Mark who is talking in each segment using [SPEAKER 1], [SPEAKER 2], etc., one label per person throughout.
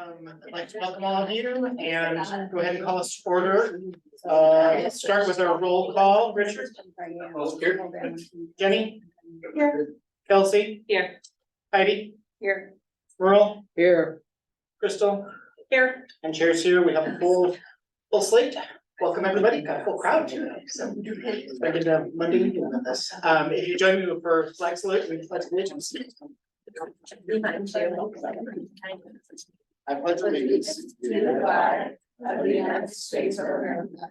[SPEAKER 1] I'd like to welcome all of you and go ahead and call us to order. Let's start with our roll call. Richard? Here. Jenny? Here. Kelsey?
[SPEAKER 2] Here.
[SPEAKER 1] Heidi?
[SPEAKER 2] Here.
[SPEAKER 1] Merle?
[SPEAKER 3] Here.
[SPEAKER 1] Crystal?
[SPEAKER 2] Here.
[SPEAKER 1] And Chair's here. We have a full slate. Welcome, everybody. Got a full crowd too. So I did a Monday evening with us. If you join me for flag salute, we pledge allegiance. I pledge allegiance
[SPEAKER 4] to the flag of the United States of America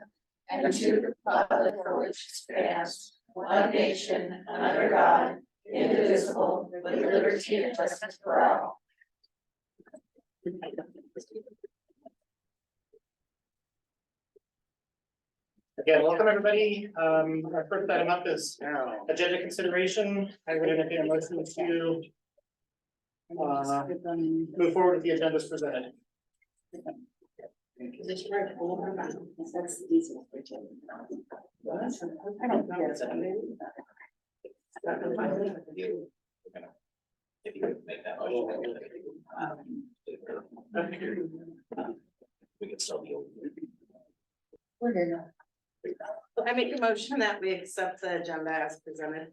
[SPEAKER 4] and to the republic for which it stands, one nation, under God, indivisible, with liberty and justice for all.
[SPEAKER 1] Again, welcome everybody. Our first item up is agenda consideration. I would entertain a motion to move forward with the agendas presented.
[SPEAKER 5] If you would make that motion. We can still be.
[SPEAKER 2] I make a motion that we accept the agenda as presented.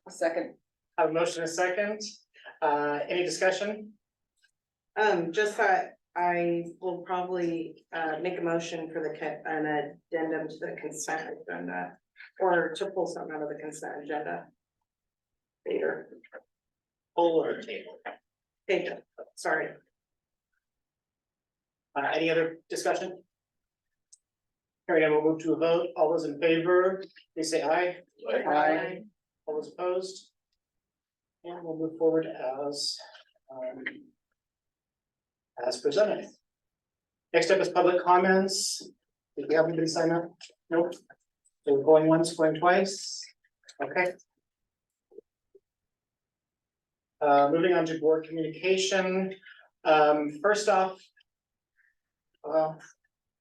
[SPEAKER 3] A second.
[SPEAKER 1] I have a motion and a second. Any discussion?
[SPEAKER 2] Just that I will probably make a motion for an addendum to the consent agenda, or to pull something out of the consent agenda. Later.
[SPEAKER 1] Pull or table?
[SPEAKER 2] Table, sorry.
[SPEAKER 1] Any other discussion? Hearing none, we'll move to a vote. All those in favor, please say aye.
[SPEAKER 3] Aye.
[SPEAKER 1] All those opposed? And we'll move forward as presented. Next up is public comments. Did we have anybody sign up? Nope. So we're going once, going twice. Okay. Moving on to board communication. First off,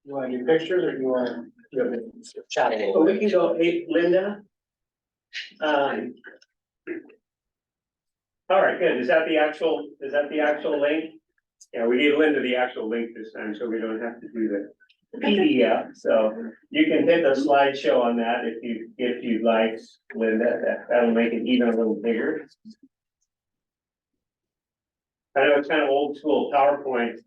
[SPEAKER 1] you want to do pictures or you want to chat?
[SPEAKER 6] Well, we can go Linda. All right, good. Is that the actual link? Yeah, we gave Linda the actual link this time, so we don't have to do the PDF. So you can hit the slideshow on that if you'd like, Linda. That'll make it even a little bigger. I know it's kind of old school PowerPoint.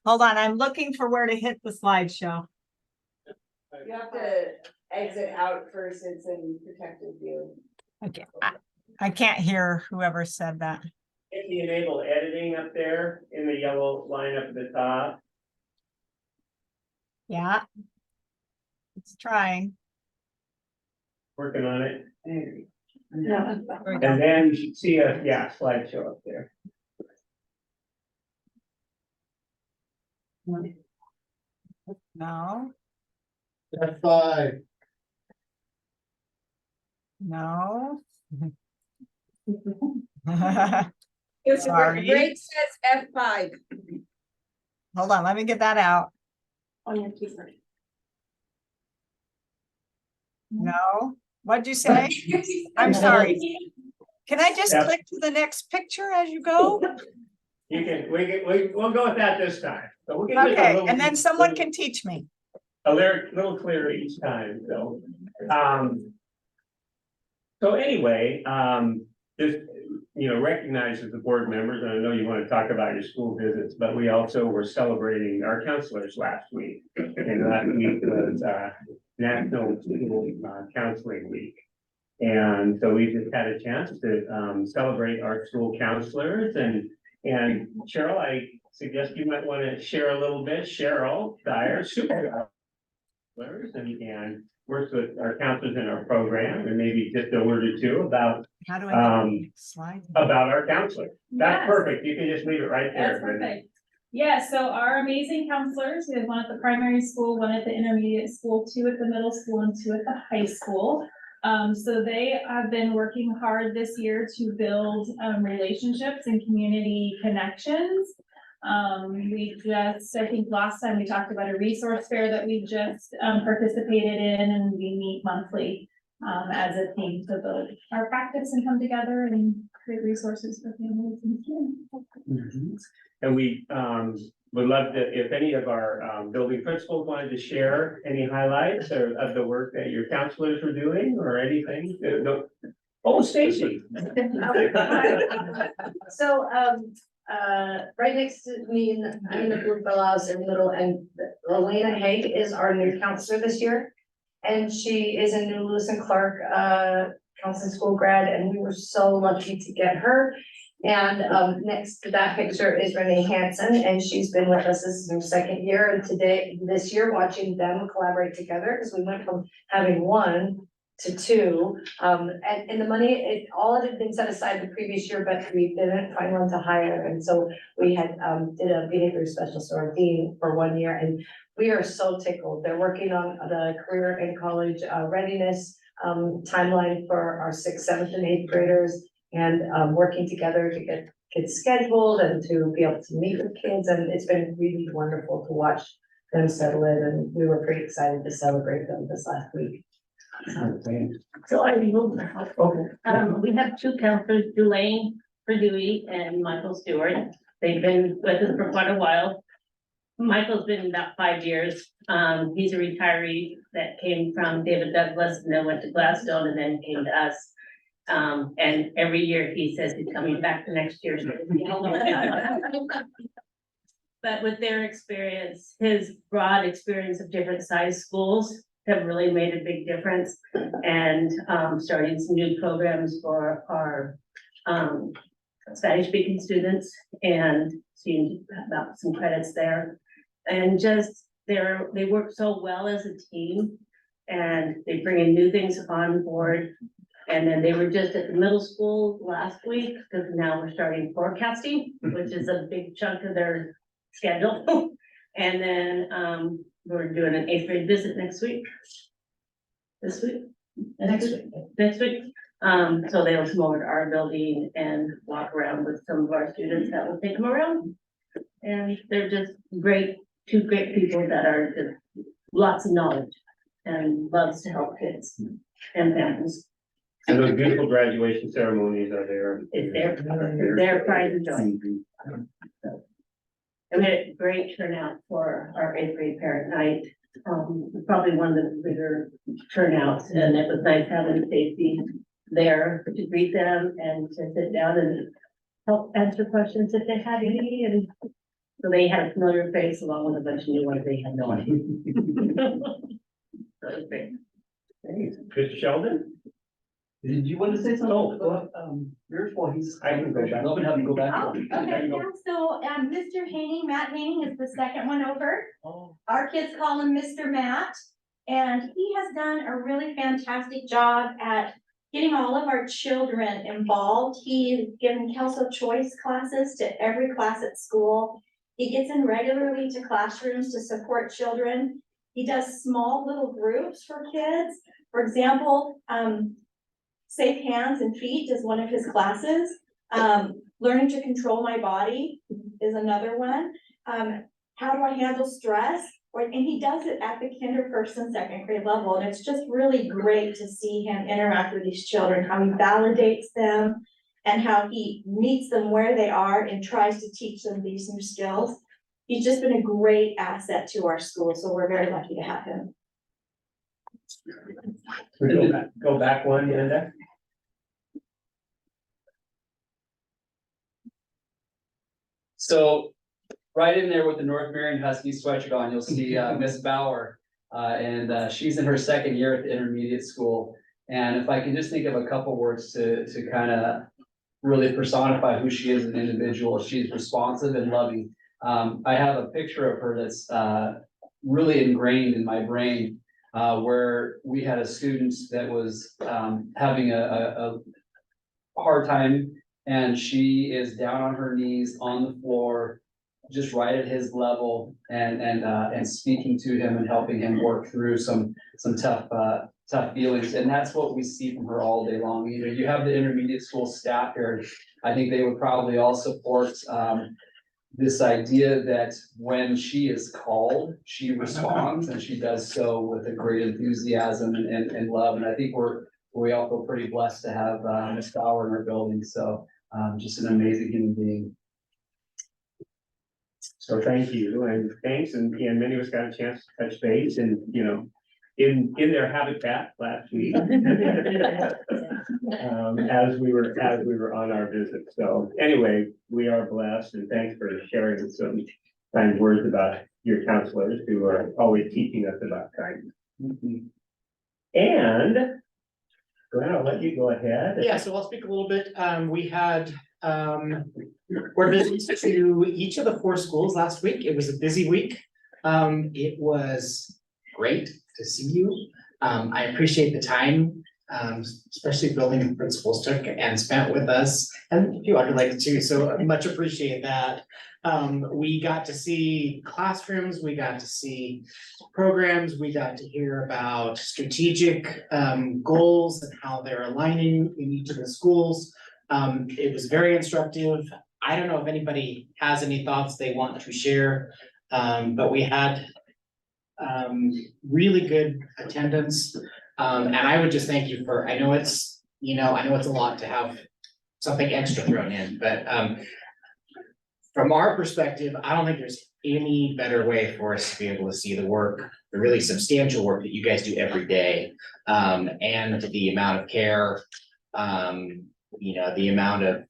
[SPEAKER 7] Hold on, I'm looking for where to hit the slideshow.
[SPEAKER 3] You have to exit out first, it's in protected view.
[SPEAKER 7] Okay, I can't hear whoever said that.
[SPEAKER 6] Hit the enable editing up there in the yellow line up at the top.
[SPEAKER 7] Yeah. It's trying.
[SPEAKER 6] Working on it.
[SPEAKER 7] There we go.
[SPEAKER 6] And then you should see a slideshow up there.
[SPEAKER 7] No,
[SPEAKER 1] F5.
[SPEAKER 7] no.
[SPEAKER 3] It's
[SPEAKER 7] Sorry.
[SPEAKER 3] Grade says F5.
[SPEAKER 7] Hold on, let me get that out.
[SPEAKER 2] On your keyboard.
[SPEAKER 7] No, what'd you say? I'm sorry. Can I just
[SPEAKER 6] Yeah.
[SPEAKER 7] click to the next picture as you go?
[SPEAKER 6] We'll go with that this time. So we'll get
[SPEAKER 7] Okay, and then someone can teach me.
[SPEAKER 6] a little clearer each time, so. So anyway, just, recognize as the board members, and I know you want to talk about your school visits, but we also were celebrating our counselors last week. And last week was, National School Counseling Week. And so we just had a chance to, celebrate our school counselors and Cheryl, I suggest you might want to share a little bit. Cheryl Dyer, super and works with our counselors in our program, and maybe just a word or two about
[SPEAKER 7] How do I get the next slide?
[SPEAKER 6] about our counselors. That's
[SPEAKER 8] Yes.
[SPEAKER 6] perfect. You can just leave it right there.
[SPEAKER 8] That's perfect. Yeah, so our amazing counselors, we have one at the primary school, one at the intermediate school, 2 at the middle school, and 2 at the high school. So they have been working hard this year to build relationships and community connections. We just, I think last time we talked about a resource fair that we just participated in, and we meet monthly as a team to build our practice and come together and great resources for families and kids.
[SPEAKER 6] And we would love to, if any of our building principals wanted to share any highlights or of the work that your counselors were doing or anything. Oh, Stacy.
[SPEAKER 4] So, right next to me I'm in the Blue Fellows in the middle, and Elena Haig is our new counselor this year. And she is a new Lewis and Clark, counseling school grad, and we were so lucky to get her. And, next to that picture is Renee Hansen, and she's been with us, this is her second year, and this year, watching them collaborate together, because we went from having one to two. And the money, all of it had been set aside the previous year, but we didn't find one to hire, and so we had, did a behavior specialist or a dean for 1 year, and we are so tickled. They're working on the career and college readiness timeline for our 6th, 7th, and 8th graders, and working together to get kids scheduled and to be able to meet with kids, and it's been really wonderful to watch them settle in, and we were pretty excited to celebrate them this last week.
[SPEAKER 9] So I moved, we have two counselors, Delaine Perdue and Michael Stewart. They've been with us for quite a while. Michael's been about 5 years. He's a retiree that came from David Douglas and then went to Gladstone and then came to us. And every year he says he's coming back the next year. But with their experience, his broad experience of different size schools have really made a big difference. And starting some new programs for our Spanish speaking students and seeing about some credits there. And just they work so well as a team, and they bring in new things on board. And then they were just at the middle school last week, because now we're starting forecasting, which is a big chunk of their schedule. And then we're doing an 8th grade visit next week. This week? Next week. So they'll come over to our building and walk around with some of our students that will take them around. And they're just two great people that are just lots of knowledge and loves to help kids and families.
[SPEAKER 6] And those beautiful graduation ceremonies are there.
[SPEAKER 9] It's their pride and joy. And we had a great turnout for our 8th grade parent night. Probably one of the bigger turnouts, and it was nice having Stacy there to greet them and to sit down and help answer questions if they had any. And so they had a familiar face along with a bunch of new ones they had no idea. So it was great.
[SPEAKER 6] Mr. Sheldon?
[SPEAKER 5] Did you want to say something? Yours, well,
[SPEAKER 6] I can go back.
[SPEAKER 5] Love and have you go back.
[SPEAKER 10] Oh, okay, yeah, so, Mr. Haney, Matt Haney is the second one over. Our kids call him Mr. Matt, and he has done a really fantastic job at getting all of our children involved. He's given Kelso Choice classes to every class at school. He gets in regularly to classrooms to support children. He does small little groups for kids. For example, Safe Hands and Feet is one of his classes. Learning to Control My Body is another one. How do I handle stress? And he does it at the kinder, 1st, and 2nd grade level. And it's just really great to see him interact with these children, how he validates them and how he meets them where they are and tries to teach them these new skills. He's just been a great asset to our school, so we're very lucky to have him.
[SPEAKER 6] Go back one, Linda.
[SPEAKER 11] So right in there with the North Marion Husky sweatshirt on, you'll see Miss Bauer. And she's in her 2nd year at the intermediate school. And if I can just think of a couple words to kind of really personify who she is as an individual, she's responsive and loving. I have a picture of her that's really ingrained in my brain, where we had a student that was having a hard time, and she is down on her knees on the floor, just right at his level, and speaking to him and helping him work through some tough feelings. And that's what we see from her all day long. You know, you have the intermediate school staff here. I think they would probably all support this idea that when she is called, she responds, and she does so with a great enthusiasm and love. And I think we all feel pretty blessed to have Ms. Bauer in our building. So just an amazing human being.
[SPEAKER 6] So thank you, and thanks, and many of us got a chance to touch base and, you know, in their habitat last week. As we were on our visit, so anyway, we are blessed, and thanks for sharing some kind words about your counselors who are always teaching us about kindness. And Glenn, I'll let you go ahead.
[SPEAKER 1] Yeah, so I'll speak a little bit. We had board visits to each of the 4 schools last week. It was a busy week. It was great to see you. I appreciate the time, especially building and principals took and spent with us and a few other ladies too, so much appreciate that. We got to see classrooms, we got to see programs, we got to hear about strategic goals and how they're aligning in each of the schools. It was very instructive. I don't know if anybody has any thoughts they want to share, but we had really good attendance. And I would just thank you for, I know it's a lot to have something extra thrown in, but from our perspective, I don't think there's any better way for us to be able to see the work, the really substantial work that you guys do every day. And the amount of care, the amount of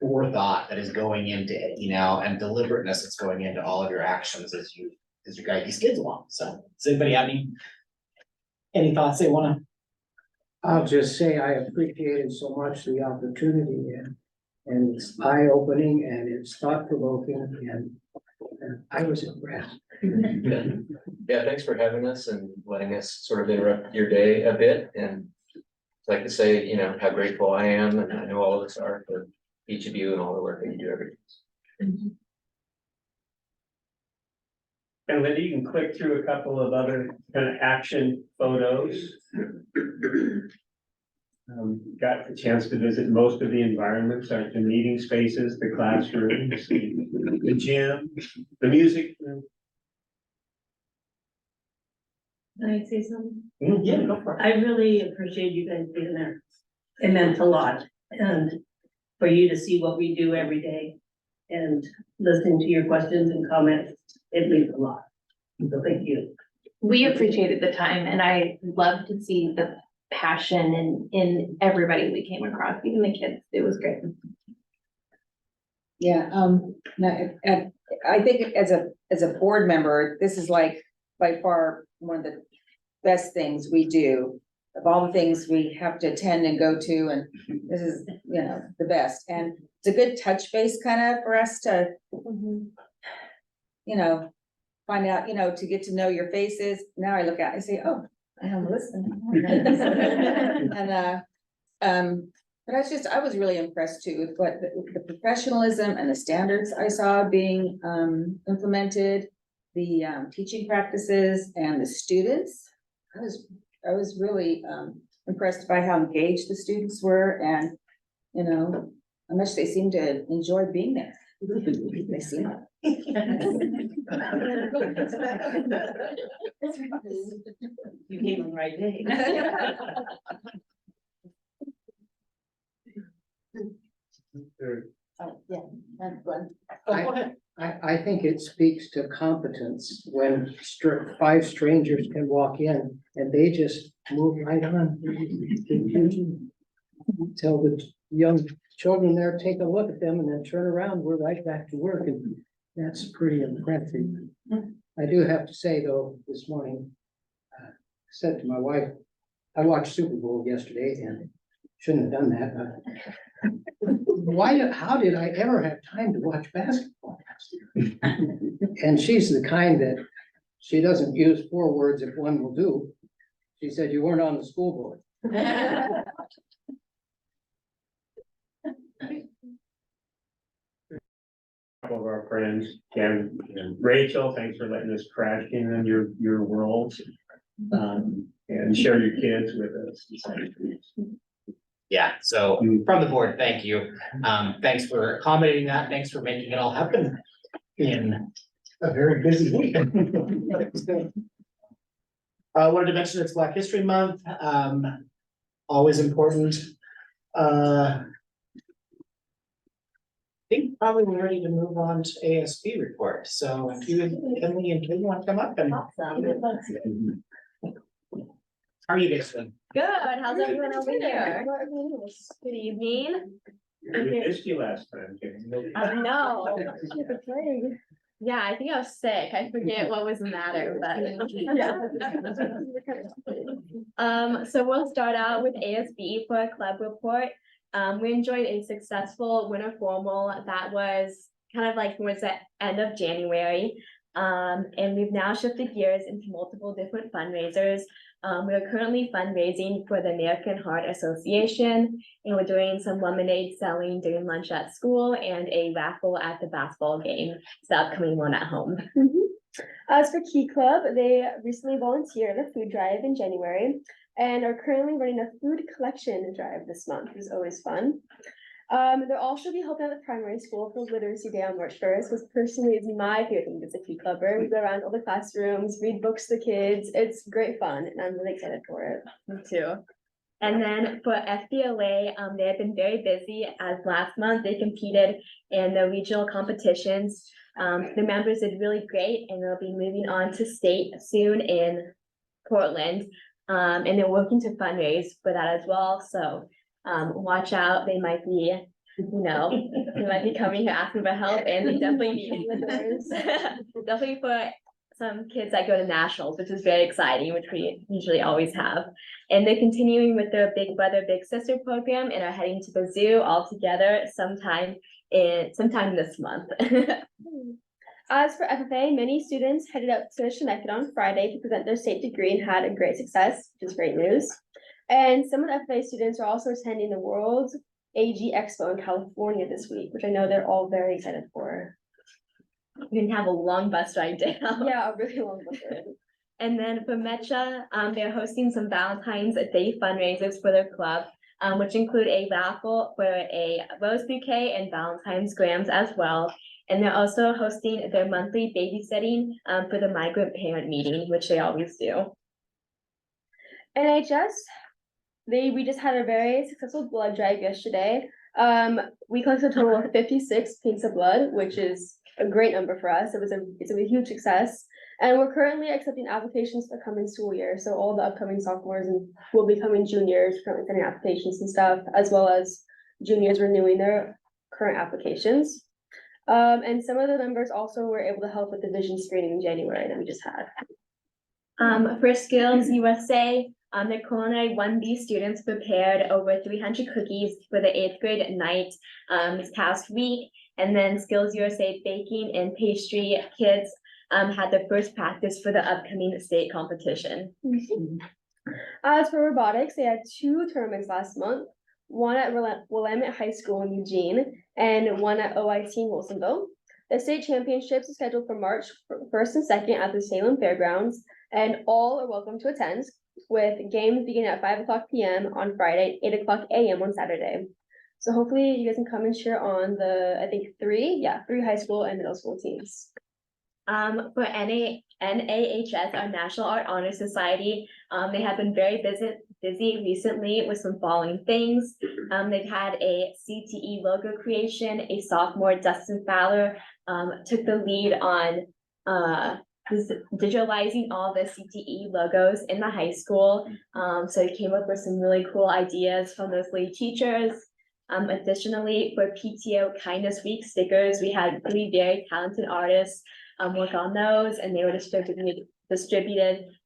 [SPEAKER 1] forethought that is going into, and deliberateness that's going into all of your actions as you guide these kids along. So does anybody have any thoughts they wanna?
[SPEAKER 5] I'll just say I appreciated so much the opportunity and it's eye-opening and it's thought-provoking and I was impressed.
[SPEAKER 12] Yeah, thanks for having us and letting us sort of interrupt your day a bit, and I'd like to say, how grateful I am, and I know all of us are, for each of you and all the work that you do every day.
[SPEAKER 6] And Linda, you can click through a couple of other kind of action photos. Got the chance to visit most of the environments, like the meeting spaces, the classrooms, the gym, the music room.
[SPEAKER 9] Can I say something?
[SPEAKER 6] Yeah, go for it.
[SPEAKER 9] I really appreciate you guys being there. It meant a lot, and for you to see what we do every day and listening to your questions and comments, it means a lot. So thank you.
[SPEAKER 4] We appreciated the time and I love to see the passion in everybody we came across, even the kids. It was great.
[SPEAKER 7] Yeah, and I think as a board member, this is like by far one of the best things we do. Of all the things we have to attend and go to, and this is, the best. And it's a good touch base kind of for us to, find out, to get to know your faces. Now I look at, I say, oh, I am listening. And, but I was really impressed too with what the professionalism and the standards I saw being implemented, the teaching practices and the students. I was really impressed by how engaged the students were and, how much they seemed to enjoy being there. They seem.
[SPEAKER 9] You came on the right day.
[SPEAKER 7] Oh, yeah, that's fun.
[SPEAKER 5] I think it speaks to competence when 5 strangers can walk in and they just move right on. Tell the young children there, take a look at them and then turn around, we're right back to work, and that's pretty impressive. I do have to say though, this morning, I said to my wife, I watched Super Bowl yesterday and shouldn't have done that. How did I ever have time to watch basketball? And she's the kind that she doesn't use 4 words if one will do. She said, you weren't on the school board.
[SPEAKER 6] Couple of our friends, Ken and Rachel, thanks for letting us crash in your world. And share your kids with us.
[SPEAKER 1] Yeah, so from the board, thank you. Thanks for accommodating that. Thanks for making it all happen in a very busy week. Wanted to mention it's Black History Month, always important. think probably we're ready to move on to ASB report. So if you and Emily and Kim want to come up and. How are you guys doing?
[SPEAKER 4] Good, how's everyone over here? Good evening.
[SPEAKER 6] We missed you last time, Jane.
[SPEAKER 4] No. Yeah, I think I was sick. I forget what was the matter, but. So we'll start out with ASB for a club report. We enjoyed a successful winter formal that was kind of like towards the end of January. And we've now shifted gears into multiple different fundraisers. We are currently fundraising for the American Heart Association, and we're doing some lemonade selling during lunch at school and a raffle at the basketball game. It's the upcoming one at home.
[SPEAKER 13] As for Key Club, they recently volunteered at a food drive in January and are currently running a food collection drive this month, which is always fun. They'll also be helping out the primary school for Literacy Day on March 1st, which personally is my favorite thing as a Key Clubber. We go around all the classrooms, read books to the kids. It's great fun, and I'm really excited for it.
[SPEAKER 4] Me too. And then for FBLA, they have been very busy as last month they competed in the regional competitions. The members did really great, and they'll be moving on to state soon in Portland. And they're working to fundraise for that as well. So watch out, they might be, they might be coming here asking for help, and they definitely need definitely for some kids that go to nationals, which is very exciting, which we usually always have. And they're continuing with their Big Brother Big Sister program and are heading to the zoo all together sometime this month.
[SPEAKER 13] As for FFA, many students headed out to Temecula on Friday to present their state degree and had a great success, which is great news. And some of the FFA students are also attending the World AG Expo in California this week, which I know they're all very excited for.
[SPEAKER 4] We can have a long bus ride down.
[SPEAKER 13] Yeah, a really long bus ride.
[SPEAKER 4] And then for Mecha, they're hosting some Valentine's Day fundraisers for their club, which include a raffle for a rose bouquet and Valentine's grams as well. And they're also hosting their monthly babysitting for the migrant parent meeting, which they always do.
[SPEAKER 13] NHS, we just had a very successful blood drive yesterday. We collected a total of 56 pints of blood, which is a great number for us. It's a huge success. And we're currently accepting applications for the coming school year. So all the upcoming sophomores and will be coming juniors, currently sending applications and stuff, as well as juniors renewing their current applications. And some of the members also were able to help with the vision screening in January that we just had.
[SPEAKER 4] For Skills USA, the culinary 1B students prepared over 300 cookies for the 8th grade night this past week. And then Skills USA Baking and Pastry kids had their first practice for the upcoming state competition.
[SPEAKER 13] As for robotics, they had 2 tournaments last month, one at Willamette High School in Eugene and one at OIT in Wilsonville. The state championships are scheduled for March 1st and 2nd at the Salem Fairgrounds, and all are welcome to attend, with games beginning at 5:00 p.m. on Friday, 8:00 a.m. on Saturday. So hopefully you guys can come and cheer on the, I think 3 high school and middle school teams.
[SPEAKER 4] For NAHS, our National Art Honor Society, they have been very busy recently with some following things. They've had a CTE logo creation. A sophomore, Dustin Fowler, took the lead on digitalizing all the CTE logos in the high school. So he came up with some really cool ideas from those lead teachers. Additionally, for PTO Kindness Week stickers, we had 3 very talented artists work on those, and they were distributed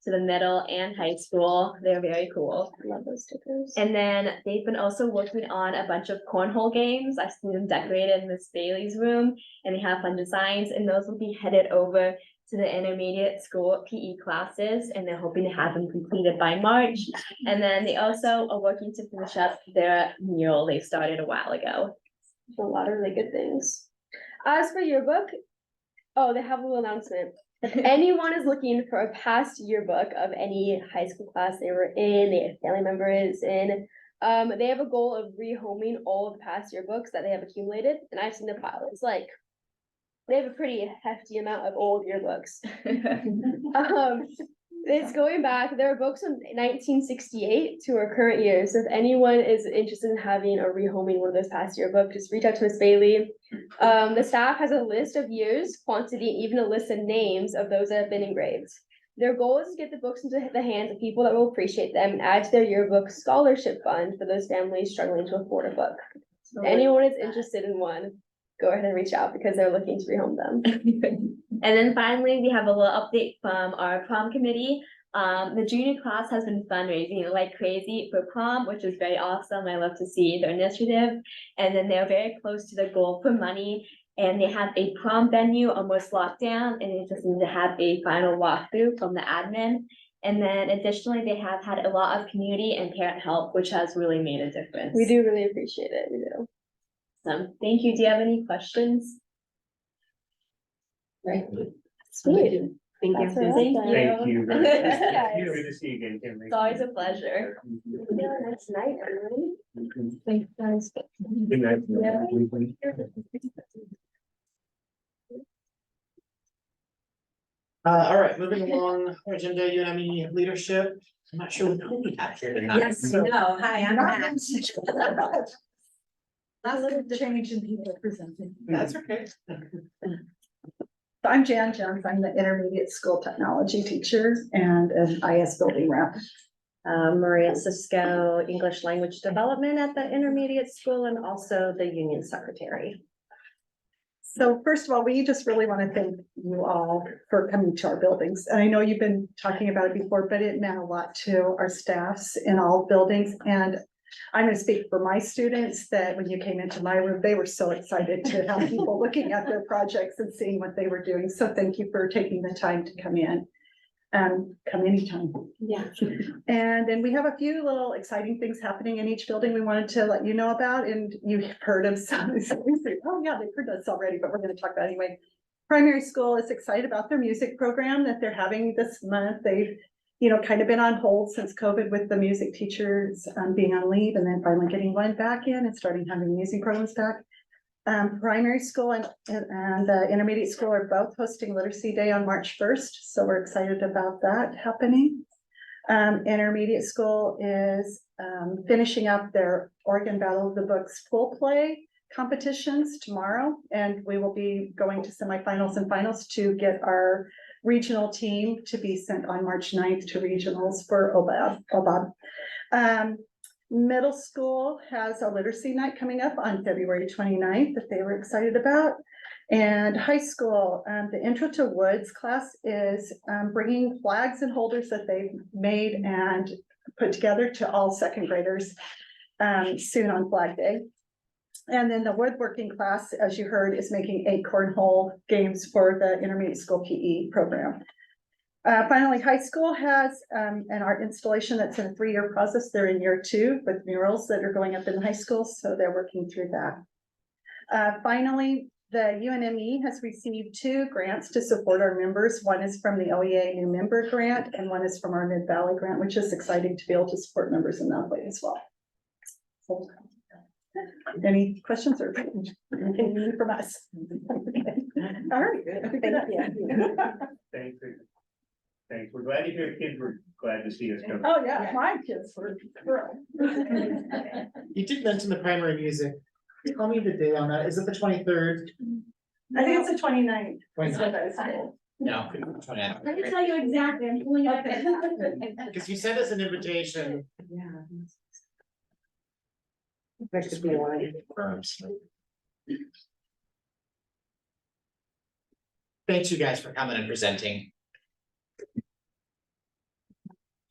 [SPEAKER 4] to the middle and high school. They're very cool.
[SPEAKER 13] I love those stickers.
[SPEAKER 4] And then they've been also working on a bunch of cornhole games. I've seen them decorated in Miss Bailey's room, and they have fun designs, and those will be headed over to the intermediate school PE classes, and they're hoping to have them completed by March. And then they also are working to finish up their mural they started a while ago.
[SPEAKER 13] A lot of really good things. As for yearbook, they have a little announcement. If anyone is looking for a past yearbook of any high school class they were in, they have family members in, they have a goal of rehoming all of the past yearbooks that they have accumulated, and I've seen the pile. It's like they have a pretty hefty amount of old yearbooks. It's going back, there are books from 1968 to our current year, so if anyone is interested in having or rehoming one of those past year books, just reach out to Miss Bailey. The staff has a list of years, quantity, even a list of names of those that have been engraved. Their goal is to get the books into the hands of people that will appreciate them and add to their yearbook scholarship fund for those families struggling to afford a book. If anyone is interested in one, go ahead and reach out because they're looking to rehome them.
[SPEAKER 14] And then finally, we have a little update from our prom committee. The junior class has been fundraising like crazy for prom, which is very awesome. I love to see their initiative. And then they're very close to the goal for money. And they have a prom venue almost locked down, and they just need to have a final walkthrough from the admin. And then additionally, they have had a lot of community and parent help, which has really made a difference.
[SPEAKER 13] We do really appreciate it, we do.
[SPEAKER 14] So, thank you. Do you have any questions?
[SPEAKER 13] Right.
[SPEAKER 14] Sweet.
[SPEAKER 2] Thank
[SPEAKER 13] That's
[SPEAKER 2] you.
[SPEAKER 13] all.
[SPEAKER 6] Thank you very much.
[SPEAKER 14] Yes.
[SPEAKER 6] Good to see you again, Kim.
[SPEAKER 14] It's always a pleasure.
[SPEAKER 13] Nice night, everyone.
[SPEAKER 14] Thanks, guys.
[SPEAKER 6] Good night.
[SPEAKER 13] Yeah.
[SPEAKER 1] All right, moving along, our agenda, UNME leadership. I'm not sure who we have here tonight.
[SPEAKER 4] Yes,
[SPEAKER 1] So-
[SPEAKER 4] no, hi, I'm Matt.
[SPEAKER 3] A little change in people presenting.
[SPEAKER 1] That's okay.
[SPEAKER 3] I'm Jan Jones, I'm the intermediate school technology teacher and an IS building rep.
[SPEAKER 2] Maria Cisco, English language development at the intermediate school and also the union secretary.
[SPEAKER 3] So first of all, we just really want to thank you all for coming to our buildings. And I know you've been talking about it before, but it meant a lot to our staffs in all buildings. And I'm going to speak for my students that when you came into my room, they were so excited to have people looking at their projects and seeing what they were doing. So thank you for taking the time to come in. Come anytime.
[SPEAKER 2] Yeah.
[SPEAKER 3] And then we have a few little exciting things happening in each building we wanted to let you know about, and you've heard of some. Oh yeah, they've heard this already, but we're gonna talk about it anyway. Primary school is excited about their music program that they're having this month. They've, kind of been on hold since COVID with the music teachers being on leave and then finally getting one back in and starting having music programs back. Primary school and intermediate school are both hosting Literacy Day on March 1st, so we're excited about that happening. Intermediate school is finishing up their Oregon Battle of the Books full play competitions tomorrow, and we will be going to semifinals and finals to get our regional team to be sent on March 9th to regionals for OBOB. Middle school has a literacy night coming up on February 29th that they were excited about. And high school, the Intro to Woods class is bringing flags and holders that they've made and put together to all second graders soon on Flag Day. And then the woodworking class, as you heard, is making 8 cornhole games for the intermediate school PE program. Finally, high school has an art installation that's in a 3-year process. They're in year 2 with murals that are going up in the high school, so they're working through that. Finally, the UNME has received 2 grants to support our members. One is from the OEA New Member Grant, and one is from our Mid-Valley Grant, which is exciting to be able to support members in that way as well. So, any questions or anything you need from us? All right.
[SPEAKER 2] Thank you.
[SPEAKER 6] Thanks. We're glad to hear kids were glad to see us come.
[SPEAKER 3] Oh, yeah, my kids were thrilled.
[SPEAKER 1] You did mention the primary music. Tell me the day on that. Is it the 23rd?
[SPEAKER 3] I think it's the 29th.
[SPEAKER 1] 29th. No.
[SPEAKER 10] Let me tell you exactly, I'm pulling it up.
[SPEAKER 1] Because you sent us an invitation.
[SPEAKER 2] Yeah. That could be one.
[SPEAKER 1] Thanks you guys for coming and presenting.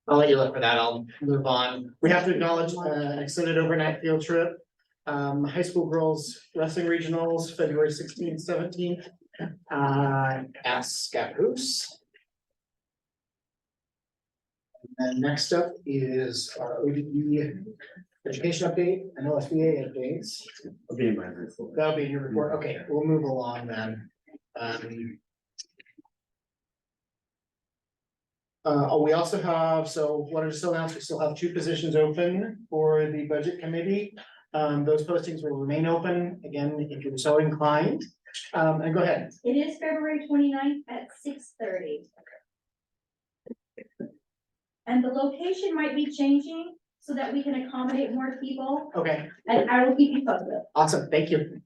[SPEAKER 1] I'll let you look for that. I'll move on. We have to acknowledge extended overnight field trip. High school girls wrestling regionals, February 16th, 17th. At Scappoose. And next up is our ODE education update and LSBA updates.
[SPEAKER 6] I'll be in my report.
[SPEAKER 1] That'll be in your report. Okay, we'll move along then. We also have, so wanted to still announce, we still have 2 positions open for the budget committee. Those postings will remain open, again, if you're so inclined. And go ahead.
[SPEAKER 10] It is February 29th at 6:30. and the location might be changing so that we can accommodate more people,
[SPEAKER 1] Okay,
[SPEAKER 10] and I will keep you posted.
[SPEAKER 1] awesome, thank you.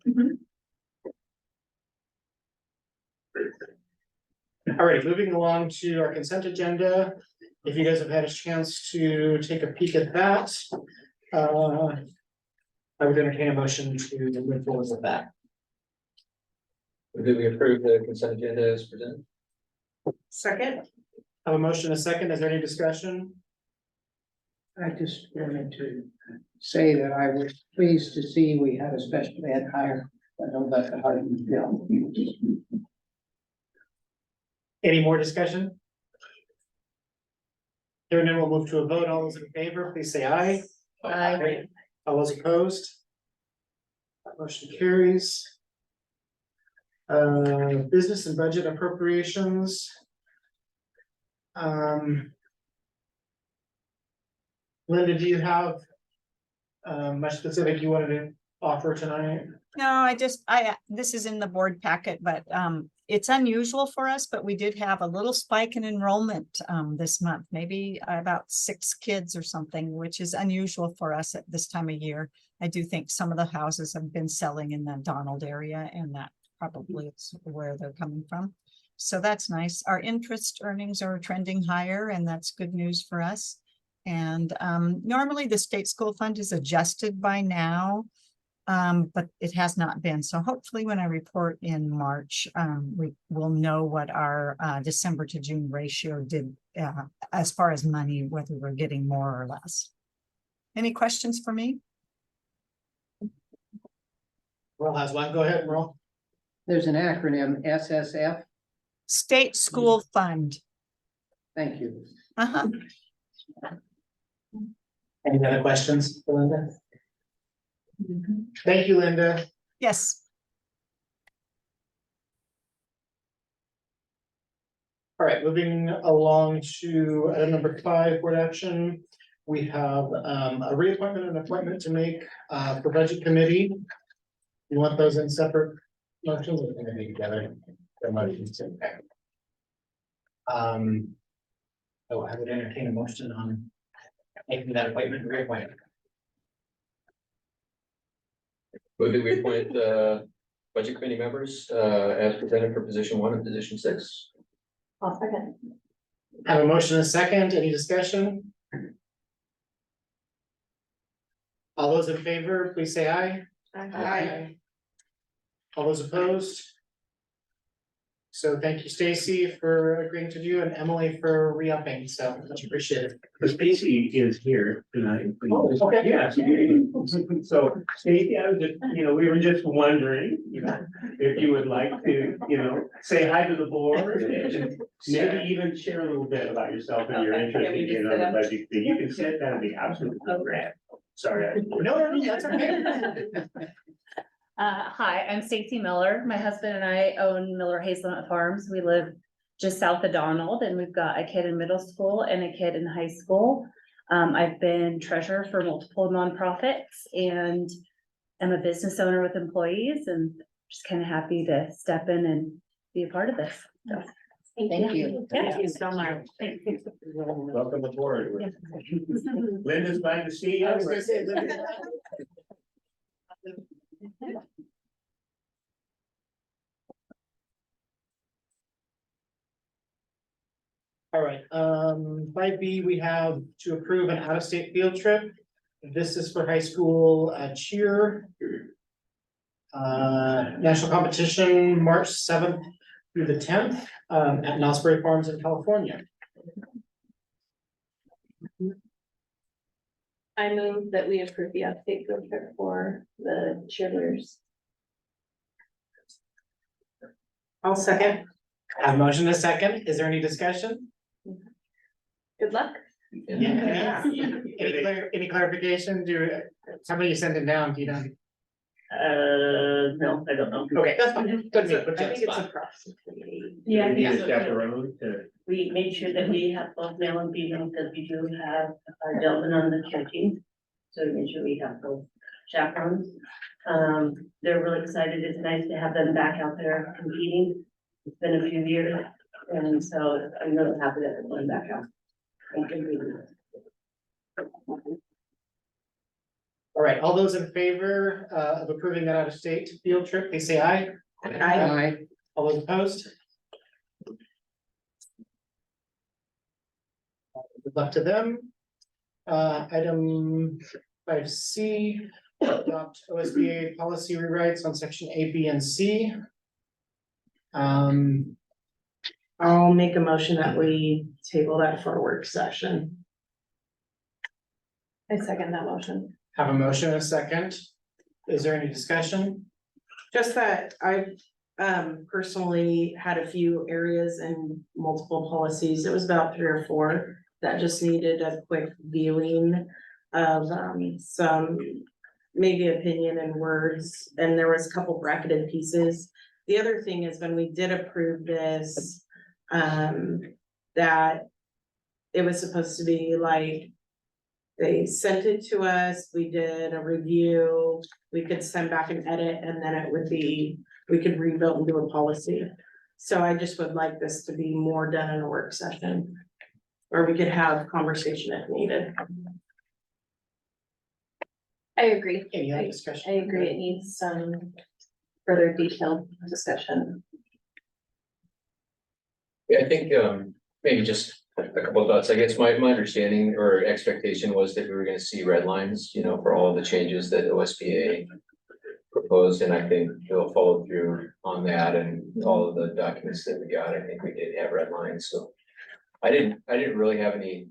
[SPEAKER 1] All right, moving along to our consent agenda. If you guys have had a chance to take a peek at that, I would entertain a motion to move forward with that.
[SPEAKER 12] Do we approve the consent agenda as presented?
[SPEAKER 2] Second,
[SPEAKER 1] I have a motion, a second, is there any discussion?
[SPEAKER 5] I just wanted to say that I was pleased to see we had a special ed hire. I know that's a hard deal.
[SPEAKER 1] Any more discussion? Hearing none, we'll move to a vote. All those in favor, please say aye.
[SPEAKER 7] Aye.
[SPEAKER 1] All those opposed? That motion carries. Business and budget appropriations. Linda, do you have much specific you wanted to offer tonight?
[SPEAKER 15] No, this is in the board packet, but it's unusual for us, but we did have a little spike in enrollment this month, maybe about 6 kids or something, which is unusual for us at this time of year. I do think some of the houses have been selling in the Donald area, and that probably is where they're coming from. So that's nice. Our interest earnings are trending higher, and that's good news for us. And normally the state school fund is adjusted by now. But it has not been. So hopefully when I report in March, we will know what our December to June ratio did as far as money, whether we're getting more or less. Any questions for me?
[SPEAKER 1] Merle has one. Go ahead, Merle.
[SPEAKER 5] There's an acronym, SSF.
[SPEAKER 15] State School Fund.
[SPEAKER 5] Thank you.
[SPEAKER 15] Uh-huh.
[SPEAKER 1] Any other questions for Linda? Thank you, Linda.
[SPEAKER 15] Yes.
[SPEAKER 1] All right, moving along to item number 5, board action. We have a reappointment and appointment to make for budget committee. You want those in separate motions or can they be together? They're motions, okay. I would entertain a motion on making that appointment and reappointment.
[SPEAKER 12] Move that we appoint budget committee members as presented for position 1 and position 6.
[SPEAKER 10] I'll second.
[SPEAKER 1] Have a motion and a second, any discussion? All those in favor, please say aye.
[SPEAKER 2] Aye.
[SPEAKER 1] All those opposed? So thank you, Stacy, for agreeing to do and Emily for re-upping, so much appreciated.
[SPEAKER 6] Stacy is here tonight.
[SPEAKER 1] Oh, okay.
[SPEAKER 6] Yeah, so Stacy, I was just, we were just wondering, if you would like to, say hi to the board and maybe even share a little bit about yourself and your interest in getting on the budget. You can sit, that'd be absolutely great. Sorry.
[SPEAKER 1] No, that's okay.
[SPEAKER 16] Hi, I'm Stacy Miller. My husband and I own Miller Hazelnut Farms. We live just south of Donald, and we've got a kid in middle school and a kid in high school. I've been treasurer for multiple nonprofits and am a business owner with employees, and just kind of happy to step in and be a part of this. So,
[SPEAKER 7] Thank you.
[SPEAKER 9] Thank you so much.
[SPEAKER 16] thank you.
[SPEAKER 6] Welcome aboard. Linda's glad to see you.
[SPEAKER 1] I was gonna say, Linda. All right, 5B, we have to approve an out-of-state field trip. This is for high school cheer. National competition, March 7th through the 10th, at Nosbury Farms in California.
[SPEAKER 10] I move that we approve the update field trip for the cheerleaders.
[SPEAKER 2] I'll second.
[SPEAKER 1] Have a motion and a second. Is there any discussion?
[SPEAKER 10] Good luck.
[SPEAKER 1] Yeah. Any clarification? Somebody send it down, do you know?
[SPEAKER 9] No, I don't know.
[SPEAKER 1] Okay, that's fine. Good to me, put you
[SPEAKER 2] I
[SPEAKER 1] on the
[SPEAKER 2] think it's
[SPEAKER 1] spot.
[SPEAKER 2] approximately.
[SPEAKER 9] Yeah,
[SPEAKER 6] We need a
[SPEAKER 9] so,
[SPEAKER 6] chaperone to.
[SPEAKER 9] we made sure that we have both male and female, because we do have a gentleman on the cheer team. So we made sure we have both chaperones. They're really excited. It's nice to have them back out there competing. It's been a few years, and so I'm really happy that they're going back out.
[SPEAKER 1] All right, all those in favor of approving that out-of-state field trip, please say aye.
[SPEAKER 5] Aye.
[SPEAKER 1] All those opposed? Good luck to them. Item 5C, adopt OSBA policy rewrites on section A, B, and C.
[SPEAKER 2] I'll make a motion that we table that for a work session.
[SPEAKER 3] I second that motion.
[SPEAKER 1] Have a motion and a second. Is there any discussion?
[SPEAKER 2] Just that I've personally had a few areas and multiple policies. It was about 3 or 4 that just needed a quick viewing of some maybe opinion and words, and there was a couple bracketed pieces. The other thing is when we did approve this, that it was supposed to be like they sent it to us, we did a review, we could send back an edit, and then it would be, we could rebuild and do a policy. So I just would like this to be more done in a work session, where we could have conversation if needed.
[SPEAKER 10] I agree.
[SPEAKER 1] Any other discussion?
[SPEAKER 10] I agree. It needs some further detailed discussion.
[SPEAKER 12] Yeah, I think maybe just a couple of thoughts. I guess my understanding or expectation was that we were gonna see red lines, you know, for all the changes that OSBA proposed, and I think they'll follow through on that, and all of the documents that we got, I think we did have red lines, so. I didn't really have any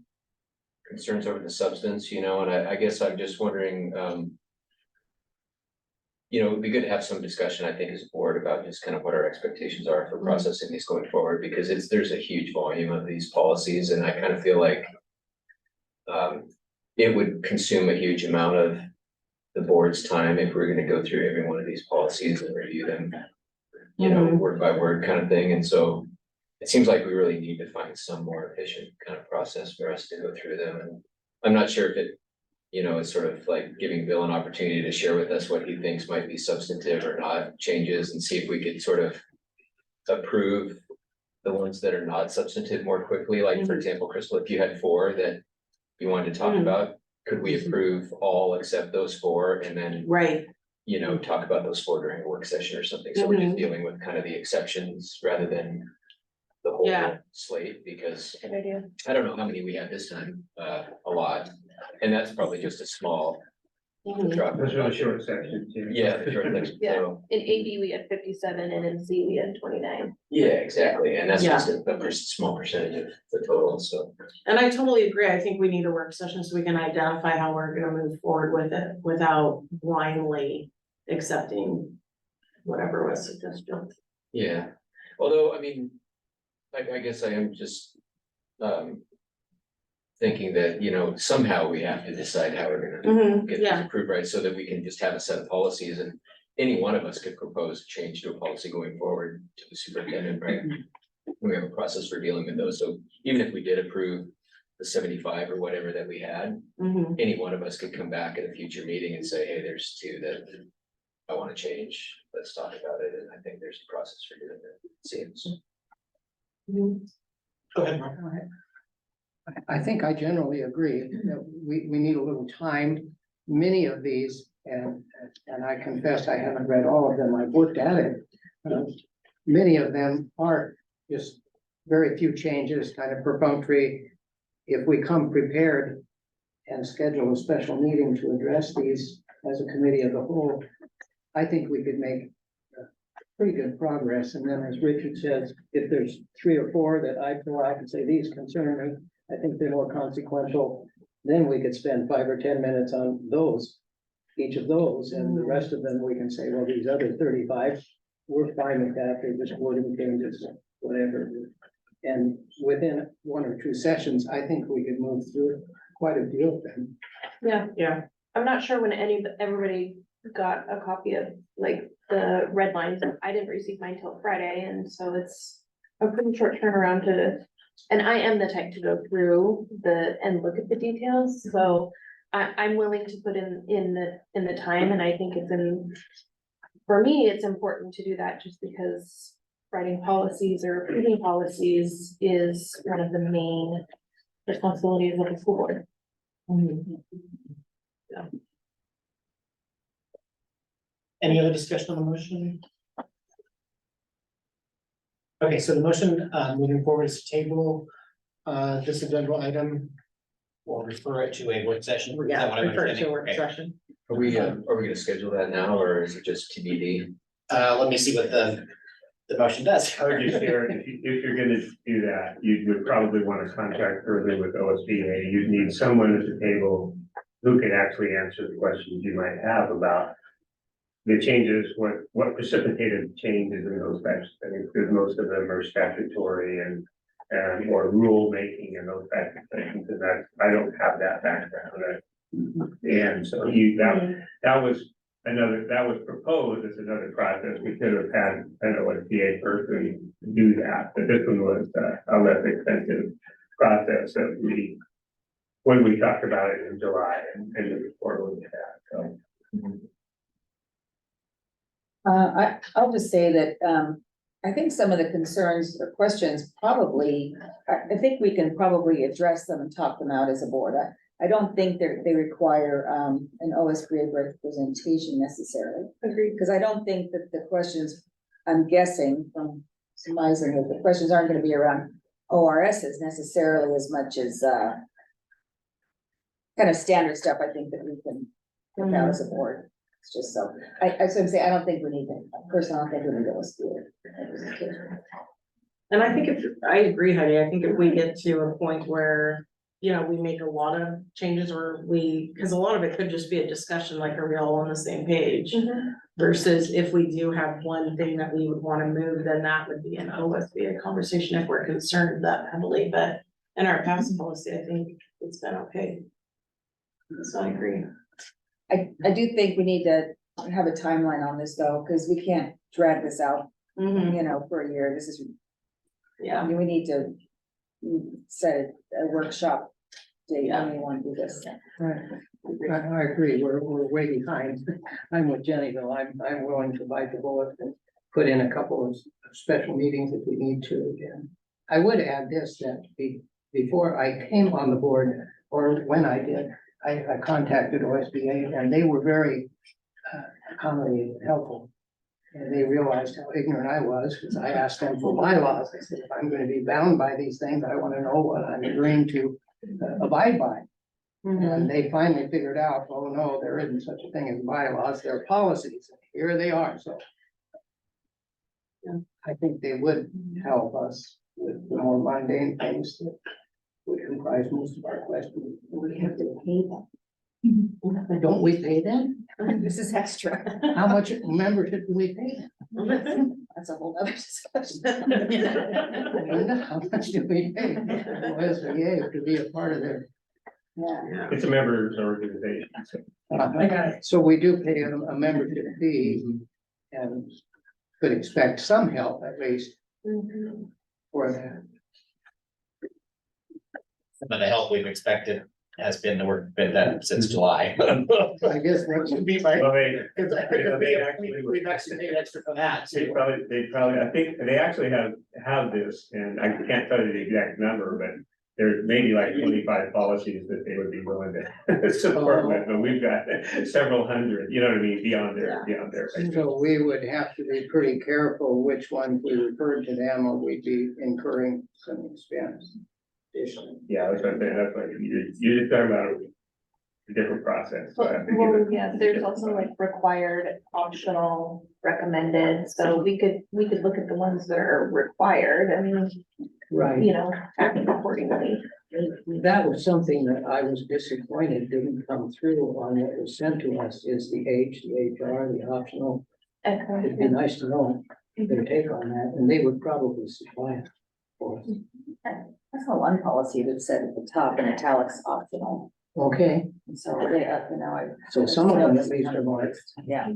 [SPEAKER 12] concerns over the substance, you know, and I guess I'm just wondering, you know, it'd be good to have some discussion, I think, as a board about just kind of what our expectations are for processing these going forward, because there's a huge volume of these policies, and I kind of feel like it would consume a huge amount of the board's time if we're gonna go through every one of these policies and review them, you know, word by word kind of thing, and so it seems like we really need to find some more efficient kind of process for us to go through them, and I'm not sure if it, you know, it's sort of like giving Bill an opportunity to share with us what he thinks might be substantive or not changes, and see if we could sort of approve the ones that are not substantive more quickly, like, for example, Crystal, if you had 4 that you wanted to talk about, could we approve all except those 4, and then
[SPEAKER 2] Right.
[SPEAKER 12] you know, talk about those 4 during a work session or something, so we're just dealing with kind of the exceptions rather than the whole slate, because
[SPEAKER 10] Good idea.
[SPEAKER 12] I don't know how many we had this time, a lot, and that's probably just a small drop.
[SPEAKER 6] Those are the short sections.
[SPEAKER 12] Yeah, the short section, so,
[SPEAKER 10] In AD, we had 57 and in C, we had 29.
[SPEAKER 12] yeah, exactly, and that's just a small percentage of the total, so.
[SPEAKER 2] And I totally agree. I think we need a work session so we can identify how we're gonna move forward with it without blindly accepting whatever was suggested.
[SPEAKER 12] Yeah, although, I mean, I guess I am just, thinking that, you know, somehow we have to decide how we're gonna get this approved, right, so that we can just have a set of policies, and any one of us could propose a change to a policy going forward to the superintendent, right? We have a process for dealing with those, so even if we did approve the 75 or whatever that we had, any one of us could come back at a future meeting and say, hey, there's 2 that I wanna change, let's talk about it, and I think there's a process for doing that, it seems.
[SPEAKER 1] Go ahead, Mark.
[SPEAKER 5] I think I generally agree that we need a little time. Many of these, and I confess I haven't read all of them, I've looked at it. Many of them are just very few changes, kind of perfunctory. If we come prepared and schedule a special meeting to address these as a committee of the whole, I think we could make pretty good progress. And then, as Richard says, if there's 3 or 4 that I pull out and say, these concern me, I think they're more consequential, then we could spend 5 or 10 minutes on those, each of those, and the rest of them, we can say, well, these other 35, we're fine with that, they're just wording changes, whatever. And within 1 or 2 sessions, I think we could move through quite a deal of them.
[SPEAKER 10] Yeah. I'm not sure when everybody got a copy of like the red lines. I didn't receive mine till Friday, and so it's a pretty short turnaround and I am the type to go through and look at the details, so I'm willing to put in the time, and I think for me, it's important to do that just because writing policies or approving policies is one of the main responsibilities of the school board.
[SPEAKER 1] Any other discussion on the motion? Okay, so the motion, moving forward is to table, this agenda item. Or refer it to a work session. Is that what I'm understanding? Okay.
[SPEAKER 2] session.
[SPEAKER 12] Are we gonna schedule that now, or is it just TBD?
[SPEAKER 1] Let me see what the motion does.
[SPEAKER 6] I would just share, if you're gonna do that, you would probably want to contract further with OSBA. You'd need someone at the table who can actually answer the questions you might have about the changes, what precipitated changes in those types of things, because most of them are statutory and or rule making and those types of things, and I don't have that background. And so that was proposed as another process. We could have had an OSBA person do that, but this one was a less expensive process that when we talked about it in July and moved forward with that, so.
[SPEAKER 7] I'll just say that, I think some of the concerns or questions probably, I think we can probably address them and talk them out as a board. I don't think they require, an OSBA representation necessarily.
[SPEAKER 2] Agreed.
[SPEAKER 7] Because I don't think that the questions, I'm guessing from surmising that the questions aren't gonna be around ORSs necessarily as much as, kind of standard stuff I think that we can put out as a board. It's just so, I was gonna say, I don't think we need to, personally, I don't think we need to OSBA.
[SPEAKER 2] And I think I agree, Heidi, I think if we get to a point where, you know, we make a lot of changes or because a lot of it could just be a discussion, like, are we all on the same page? Versus if we do have one thing that we would wanna move, then that would be an OSBA conversation if we're concerned that heavily, but in our past policy, I think it's been okay. So I agree.
[SPEAKER 7] I do think we need to have a timeline on this though, because we can't drag this out, you know, for a year. This is,
[SPEAKER 2] Yeah.
[SPEAKER 7] we need to set a workshop date. I mean, want to do this.
[SPEAKER 5] I agree, we're way behind. I'm with Jenny though, I'm willing to bite the bullet and put in a couple of special meetings if we need to again. I would add this, that before I came on the board, or when I did, I contacted OSBA and they were very accommodating and helpful. And they realized how ignorant I was, because I asked them for bylaws. I said, if I'm gonna be bound by these things, I wanna know what I'm agreeing to abide by. And they finally figured out, oh no, there isn't such a thing as bylaws, there are policies, here they are, so. I think they would help us with the more mundane things that would comprise most of our questions.
[SPEAKER 7] We have to pay them.
[SPEAKER 5] Don't we pay them?
[SPEAKER 7] This is extra.
[SPEAKER 5] How much membership do we pay them?
[SPEAKER 7] That's a whole other discussion.
[SPEAKER 5] Linda, how much do we pay OSBA to be a part of their?
[SPEAKER 7] Yeah.
[SPEAKER 6] It's a members organization, so.
[SPEAKER 5] So we do pay a membership fee and could expect some help at least for that.
[SPEAKER 1] Some of the help we've expected has been done since July.
[SPEAKER 5] I guess that would be my.
[SPEAKER 6] Well,
[SPEAKER 1] We've actually paid extra for that.
[SPEAKER 6] They probably, I think they actually have this, and I can't tell you the exact number, but there's maybe like 25 policies that they would be willing to support with, but we've got several hundred, you know what I mean, beyond their.
[SPEAKER 5] So we would have to be pretty careful which ones we referred to them, or we'd be incurring some expense.
[SPEAKER 6] Yeah, that's what I'm saying, that's like, you're just talking about a different process. So I have to give
[SPEAKER 10] Well,
[SPEAKER 6] it-
[SPEAKER 10] yeah, there's also like required, optional, recommended, so we could look at the ones that are required and,
[SPEAKER 5] Right.
[SPEAKER 10] you know, act accordingly.
[SPEAKER 5] That was something that I was disappointed didn't come through on what was sent to us, is the HR, the optional. It'd be nice to know their take on that, and they would probably supply it for us.
[SPEAKER 7] That's the one policy that said at the top in italics optional.
[SPEAKER 5] Okay,
[SPEAKER 7] And so they, you know,
[SPEAKER 5] so some of them at least are marked.
[SPEAKER 7] Yeah.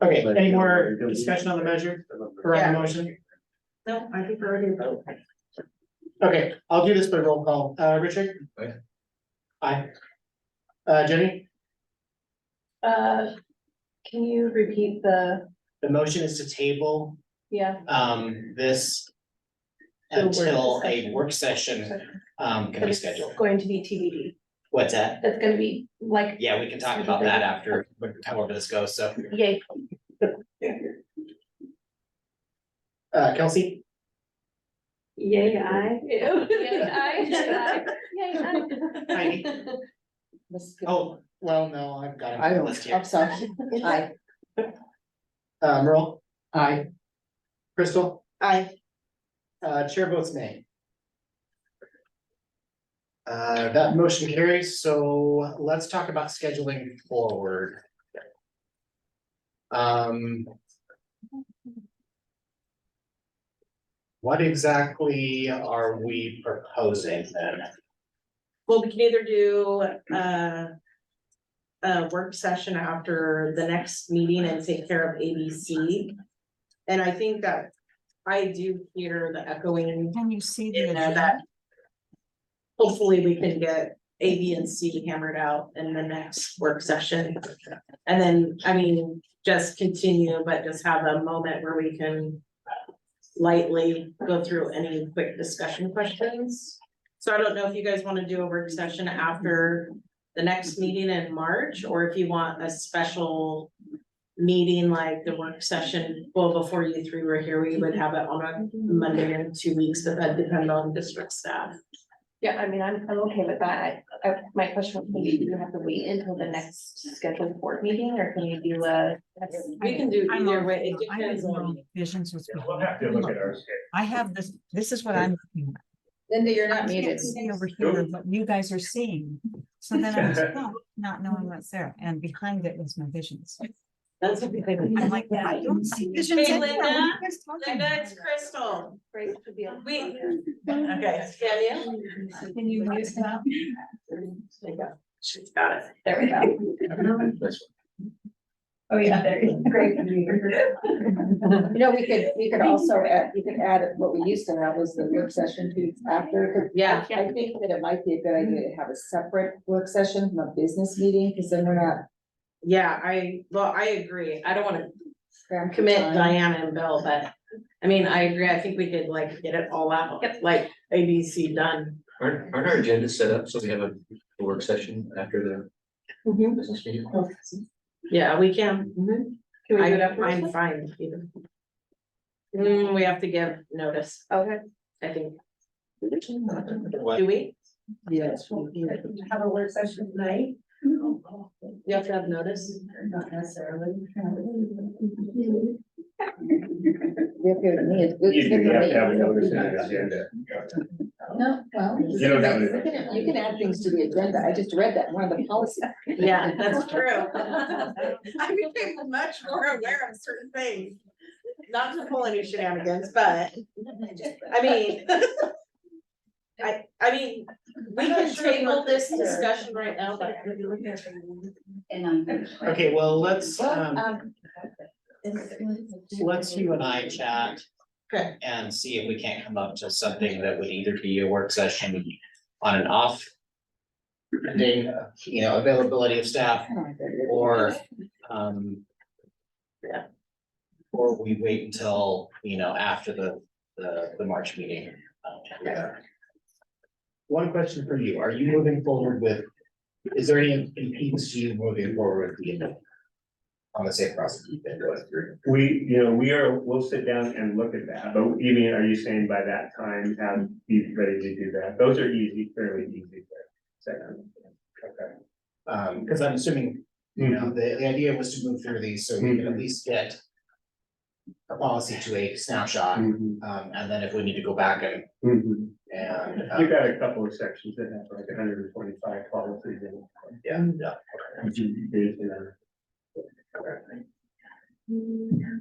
[SPEAKER 1] Okay, any more discussion on the measure or on the motion?
[SPEAKER 2] No, I think we're ready to vote.
[SPEAKER 1] Okay, I'll do this by roll call. Richard?
[SPEAKER 12] Aye.
[SPEAKER 1] Aye. Jenny?
[SPEAKER 10] Can you repeat the,
[SPEAKER 1] The motion is to table
[SPEAKER 10] yeah,
[SPEAKER 1] this until a work session can be scheduled.
[SPEAKER 10] Going to be TBD.
[SPEAKER 1] What's that?
[SPEAKER 10] That's gonna be like,
[SPEAKER 1] Yeah, we can talk about that after, however this goes, so.
[SPEAKER 10] yay.
[SPEAKER 1] Kelsey?
[SPEAKER 10] Yay, I.
[SPEAKER 1] Heidi? Oh, well, no, I've got it on the list here.
[SPEAKER 7] I'm sorry. Aye.
[SPEAKER 1] Merle? Aye. Crystal?
[SPEAKER 2] Aye.
[SPEAKER 1] Chair votes nay. That motion carries, so let's talk about scheduling forward. What exactly are we proposing then?
[SPEAKER 2] Well, we can either do a work session after the next meeting and take care of ABC. And I think that I do hear the echoing
[SPEAKER 15] Can you see the
[SPEAKER 2] in there
[SPEAKER 15] agenda?
[SPEAKER 2] that hopefully we can get A, B, and C hammered out in the next work session. And then, I mean, just continue, but just have a moment where we can lightly go through any quick discussion questions. So I don't know if you guys want to do a work session after the next meeting in March, or if you want a special meeting like the work session, well, before you three were here, we would have it on a Monday in 2 weeks, but that depends on district staff.
[SPEAKER 10] Yeah, I mean, I'm okay with that. My question would be, do you have to wait until the next scheduled board meeting, or can you do a?
[SPEAKER 2] We can do
[SPEAKER 15] I'm
[SPEAKER 2] either
[SPEAKER 15] on-
[SPEAKER 2] way, it
[SPEAKER 15] I
[SPEAKER 2] depends
[SPEAKER 15] have no
[SPEAKER 2] on.
[SPEAKER 15] Visions with.
[SPEAKER 6] We'll have to look at our schedule.
[SPEAKER 15] I have this is what I'm looking at.
[SPEAKER 7] Linda, you're
[SPEAKER 15] I
[SPEAKER 7] not
[SPEAKER 15] can't
[SPEAKER 7] muted.
[SPEAKER 15] see over here what you guys are seeing. So then I'm stuck not knowing what's there, and behind it is my visions.
[SPEAKER 2] That's what we
[SPEAKER 15] I'm like, I don't see visions.
[SPEAKER 2] Hey,
[SPEAKER 15] anywhere. What are
[SPEAKER 2] Linda.
[SPEAKER 15] you guys talking
[SPEAKER 2] Linda,
[SPEAKER 15] about?
[SPEAKER 2] it's Crystal.
[SPEAKER 10] Great to be on.
[SPEAKER 2] We, okay, can you?
[SPEAKER 15] Can you mute that?
[SPEAKER 2] There you go. She's got it.
[SPEAKER 10] There we go.
[SPEAKER 12] That's
[SPEAKER 10] Oh, yeah, there you go. Great.
[SPEAKER 7] You know, we could also add, you could add what we used to have was the work session to after. 'Cause
[SPEAKER 2] Yeah.
[SPEAKER 7] I think that it might be a good idea to have a separate work session from a business meeting, because then we're not.
[SPEAKER 2] Yeah, I agree. I don't wanna
[SPEAKER 7] cramped for
[SPEAKER 2] commit
[SPEAKER 7] time.
[SPEAKER 2] Diana and Bill, but I mean, I agree. I think we could like get it all out, like ABC done.
[SPEAKER 12] Aren't our agendas set up so we have a work session after the business meeting?
[SPEAKER 2] Yeah, we can.
[SPEAKER 10] Can we do it after?
[SPEAKER 2] I'm fine. either. We have to give notice,
[SPEAKER 10] Okay.
[SPEAKER 2] I think.
[SPEAKER 12] What?
[SPEAKER 2] Do we?
[SPEAKER 5] Yes.
[SPEAKER 10] Have a work session tonight?
[SPEAKER 2] You have to have notice?
[SPEAKER 10] Not necessarily.
[SPEAKER 7] We have to, it's good
[SPEAKER 6] You
[SPEAKER 7] for
[SPEAKER 6] do, you have to have a
[SPEAKER 7] me.
[SPEAKER 6] notice in the agenda.
[SPEAKER 7] No, well,
[SPEAKER 6] You don't have
[SPEAKER 7] you can add things to the agenda. I just read that, one of the policies.
[SPEAKER 2] Yeah, that's true. I became much more aware of certain things. Not to pull any shenanigans, but I mean. I mean, we can table this discussion right now, but.
[SPEAKER 1] Okay, well, let's
[SPEAKER 7] Let's
[SPEAKER 1] you and I chat.
[SPEAKER 2] Okay.
[SPEAKER 1] And see if we can't come up to something that would either be a work session on an off. Depending, availability of staff or, yeah. Or we wait until, after the March meeting. One question for you, are you moving forward with, is there any impedance to you moving forward with the on the safe process you've been going through?
[SPEAKER 6] We'll sit down and look at that, but you mean, are you saying by that time, be ready to do that? Those are fairly easy to set up. Okay.
[SPEAKER 1] Because I'm assuming, the idea was to move through these, so we can at least get a policy to a snapshot, and then if we need to go back and,
[SPEAKER 6] You got a couple of sections that have like 125 policies in it.
[SPEAKER 1] yeah.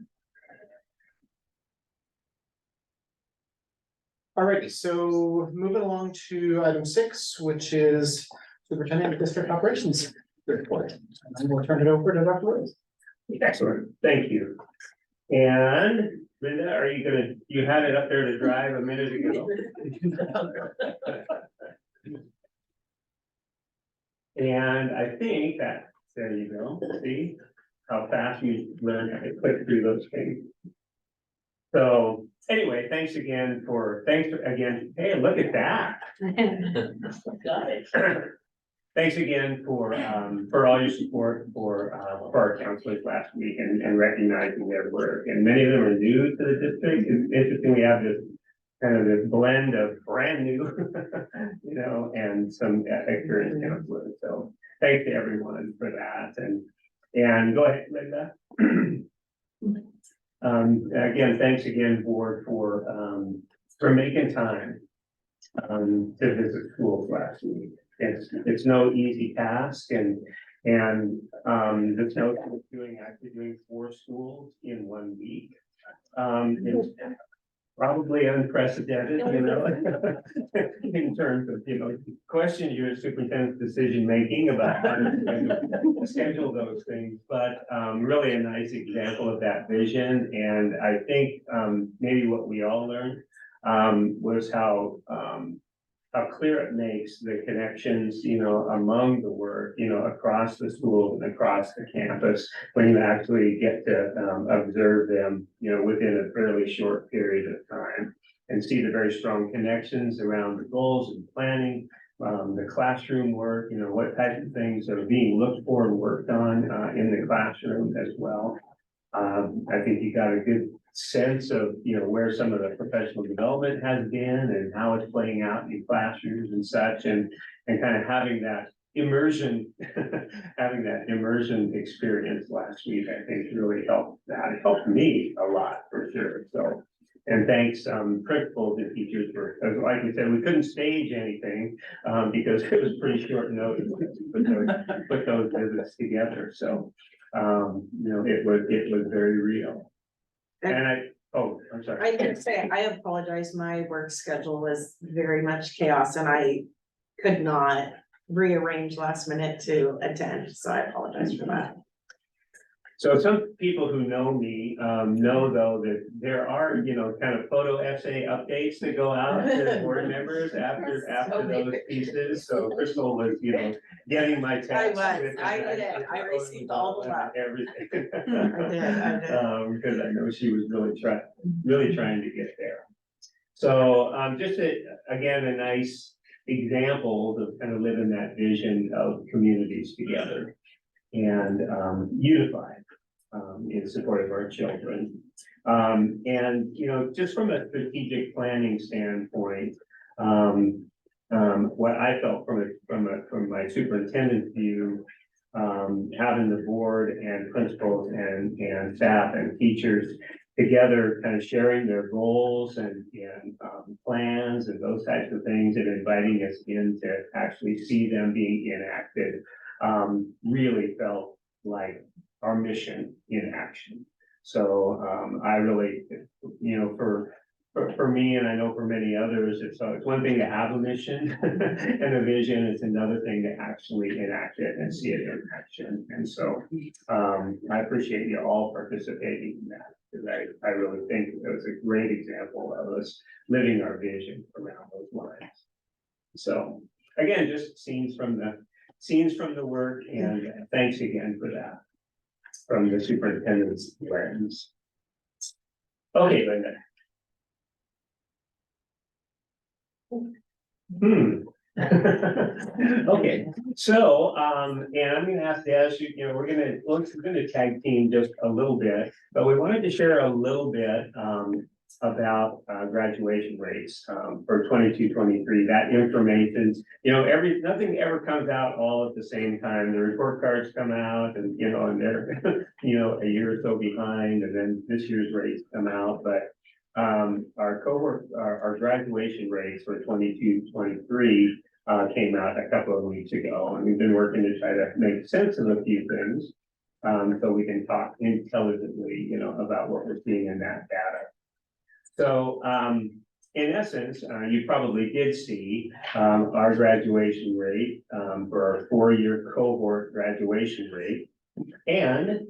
[SPEAKER 1] Alrighty, so moving along to item 6, which is Superintendent of District Operations report. And we'll turn it over to Dr. Rose.
[SPEAKER 6] Excellent, thank you. And Linda, you had it up there to drive a minute ago. And I think that, there you go, see how fast you learn how to click through those things. So anyway, thanks again, hey, look at that.
[SPEAKER 9] Got it.
[SPEAKER 6] Thanks again for all your support for our counselors last week and recognizing their work. And many of them are new to the district. It's interesting, we have this kind of this blend of brand new, you know, and some experienced counselors. So thanks to everyone for that. And go ahead, Linda. Again, thanks again, board, for making time to visit schools last week. It's no easy task, and this notion of doing 4 schools in 1 week. Is probably unprecedented, you know, in terms of, you know, question your superintendent's decision making about how to schedule those things, but really a nice example of that vision. And I think maybe what we all learned was how clear it makes the connections, you know, among the work, you know, across the school and across the campus, when you actually get to observe them, you know, within a fairly short period of time, and see the very strong connections around the goals and planning, the classroom work, you know, what types of things are being looked for and worked on in the classroom as well. I think you got a good sense of, you know, where some of the professional development has been and how it's playing out in classrooms and such, and kind of having that immersion, experience last week, I think really helped that. It helped me a lot for sure. So, and thanks, principals and teachers for, like we said, we couldn't stage anything, because it was pretty short notice to put those visits together. So, you know, it was very real. And I'm sorry.
[SPEAKER 2] I can say, I apologize, my work schedule was very much chaos and I could not rearrange last minute to attend, so I apologize for that.
[SPEAKER 6] So some people who know me, know though that there are, you know, kind of photo essay updates that go out to board members after those pieces. So Crystal was, you know, getting my text.
[SPEAKER 2] I did it, I received all of that.
[SPEAKER 6] Everything.
[SPEAKER 2] I did.
[SPEAKER 6] Because I know she was really trying to get there. So, just again, a nice example of kind of living that vision of communities together and unified in support of our children. And, you know, just from a strategic planning standpoint, what I felt from my superintendent's view, having the board and principals and staff and teachers together, kind of sharing their goals and plans and those types of things, and inviting us in to actually see them being enacted, really felt like our mission in action. So I really, you know, for me, and I know for many others, it's one thing to have a mission and a vision. It's another thing to actually enact it and see it in action. And so I appreciate you all participating in that, because I really think it was a great example of us living our vision around those lines. So again, just scenes from the work, and thanks again for that from the superintendent's lens. Okay, Linda. Okay, so, and I'm gonna ask Des, you know, we're gonna tag team just a little bit, but we wanted to share a little bit, about, graduation rates, for 22-23. That information, you know, nothing ever comes out all at the same time. The report cards come out and, you know, and they're, you know, a year or so behind, and then this year's rates come out, but our graduation rates for 22-23 came out a couple of weeks ago, and we've been working to try to make sense of a few things, so we can talk intelligently, you know, about what we're seeing in that data. So, in essence, you probably did see our graduation rate for our 4-year cohort graduation rate, and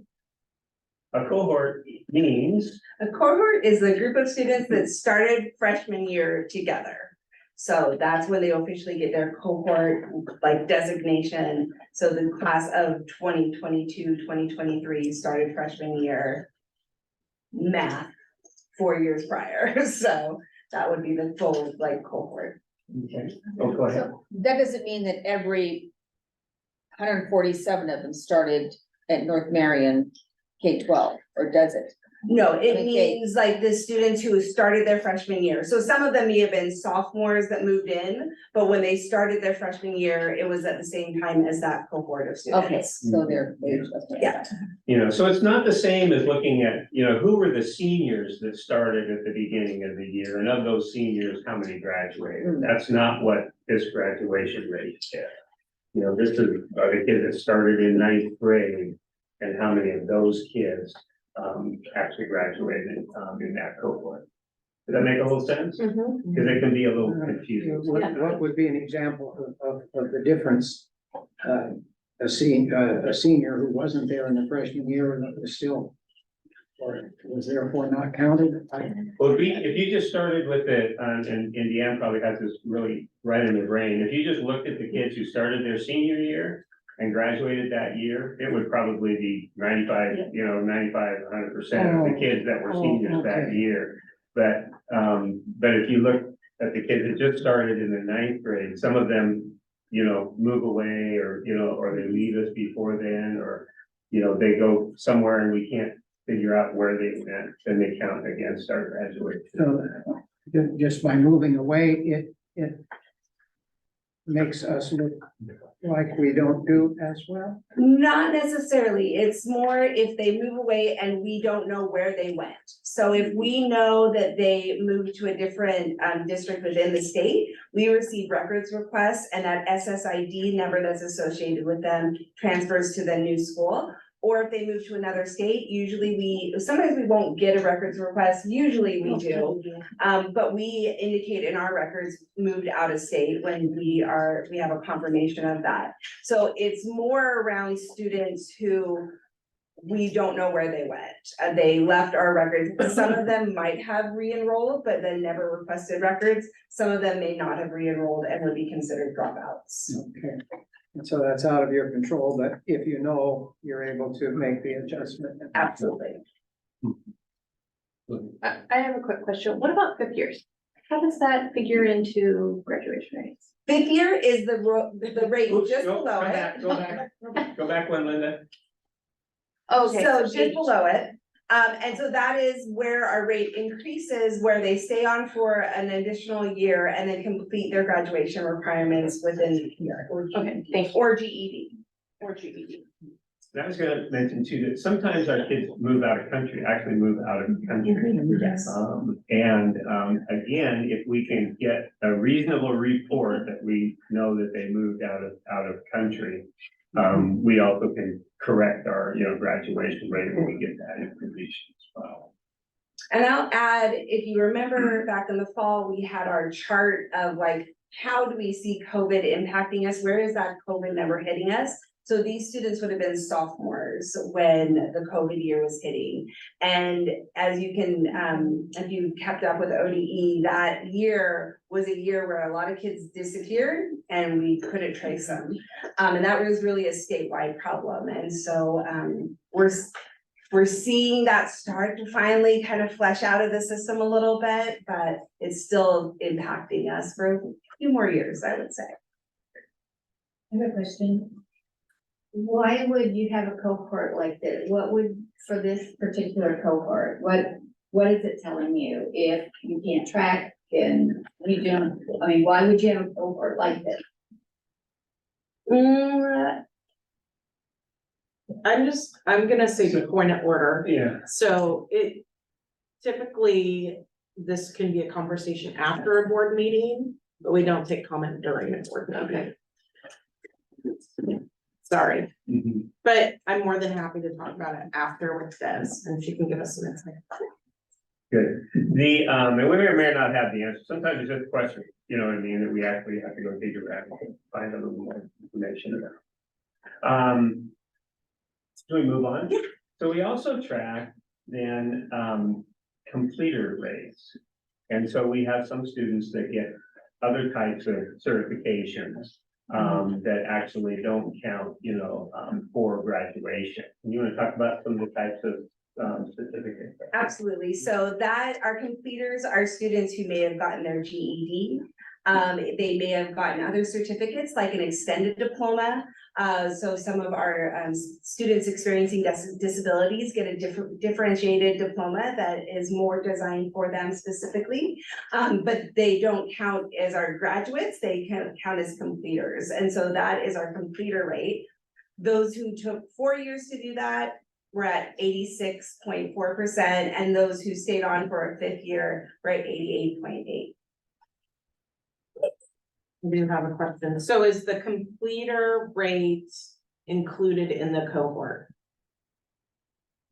[SPEAKER 6] a cohort means.
[SPEAKER 2] A cohort is the group of students that started freshman year together. So that's when they officially get their cohort like designation. So the class of 2022, 2023 started freshman year math 4 years prior, so that would be the full like cohort.
[SPEAKER 6] Okay, oh, go ahead.
[SPEAKER 7] So that doesn't mean that every 147 of them started at North Marion K-12, or does it?
[SPEAKER 2] No, it
[SPEAKER 7] Okay.
[SPEAKER 2] means like the students who started their freshman year. So some of them may have been sophomores that moved in, but when they started their freshman year, it was at the same time as that cohort of students.
[SPEAKER 7] Okay, so they're, okay.
[SPEAKER 2] Yeah.
[SPEAKER 6] You know, so it's not the same as looking at, you know, who were the seniors that started at the beginning of the year, and of those seniors, how many graduated? That's not what this graduation rate is. You know, this are the kids that started in 9th grade, and how many of those kids actually graduated in that cohort. Does that make a little sense? Because it can be a little confusing.
[SPEAKER 5] What would be an example of the difference? A senior who wasn't there in the freshman year and was still, or was therefore not counted?
[SPEAKER 6] Well, if you just started with it, and Deanne probably has this really right in the brain, if you just looked at the kids who started their senior year and graduated that year, it would probably be 95, 100% of the kids that were seniors that
[SPEAKER 5] okay.
[SPEAKER 6] year. But if you look at the kids that just started in the 9th grade, some of them, move away, or they leave us before then, or, they go somewhere and we can't figure out where they went, then they count against our graduation.
[SPEAKER 5] So just by moving away, it makes us look like we don't do as well.
[SPEAKER 2] Not necessarily, it's more if they move away and we don't know where they went. So if we know that they moved to a different district within the state, we receive records requests, and that SSID number that's associated with them transfers to the new school. Or if they move to another state, sometimes we won't get a records request, usually we do. But we indicate in our records moved out of state when we have a confirmation of that. So it's more around students who we don't know where they went. They left our records. Some of them might have re-enrolled, but then never requested records. Some of them may not have re-enrolled and would be considered dropouts.
[SPEAKER 5] Okay. And so that's out of your control, but if you know, you're able to make the adjustment.
[SPEAKER 2] Absolutely.
[SPEAKER 10] I have a quick question. What about fifth years? How does that figure into graduation rates?
[SPEAKER 2] Fifth year is the rate
[SPEAKER 6] Oops,
[SPEAKER 2] just
[SPEAKER 6] go
[SPEAKER 2] below
[SPEAKER 6] back,
[SPEAKER 2] it.
[SPEAKER 6] Go back one, Linda.
[SPEAKER 10] Okay.
[SPEAKER 2] So just below it. And so that is where our rate increases, where they stay on for an additional year and then complete their graduation requirements within the year.
[SPEAKER 10] Okay, thank you.
[SPEAKER 2] Or GED. Or GED.
[SPEAKER 6] And I was gonna mention too, that sometimes our kids move out of country, actually move out of the country.
[SPEAKER 2] Yes.
[SPEAKER 6] Again, if we can get a reasonable report that we know that they moved out of country, we also can correct our, graduation rate when we get that information as well.
[SPEAKER 2] And I'll add, if you remember back in the fall, we had our chart of like, how do we see COVID impacting us? Where is that COVID number hitting us? So these students would have been sophomores when the COVID year was hitting. And as you can, if you kept up with ODE, that year was a year where a lot of kids disappeared and we couldn't trace them. And that was really a statewide problem. And so we're seeing that start to finally kind of flesh out of the system a little bit, but it's still impacting us for a few more years, I would say.
[SPEAKER 4] I have a question. Why would you have a cohort like this? What would, for this particular cohort, what is it telling you if you can't track and we don't, why would you have a cohort like this?
[SPEAKER 2] I'm gonna say the point of order.
[SPEAKER 6] Yeah.
[SPEAKER 2] So it typically, this can be a conversation after a board meeting, but we don't take comment during a board meeting. Sorry, but I'm more than happy to talk about it after with Des, and she can give us some insight.
[SPEAKER 6] Good. And we may or may not have the answer. Sometimes it's just a question, that we actually have to go figure out and find a little more information about. So we move on? Yeah. So we also track then completer rates. And so we have some students that get other types of certifications that actually don't count, for graduation. You want to talk about some of the types of certificate?
[SPEAKER 17] Absolutely. So that our completers are students who may have gotten their GED. They may have gotten other certificates like an extended diploma. So some of our students experiencing disabilities get a differentiated diploma that is more designed for them specifically. But they don't count as our graduates, they count as completers. And so that is our completer rate. Those who took 4 years to do that, we're at 86.4%, and those who stayed on for a 5th year, we're at 88.8%.
[SPEAKER 2] I do have a question. So is the completer rate included in the cohort?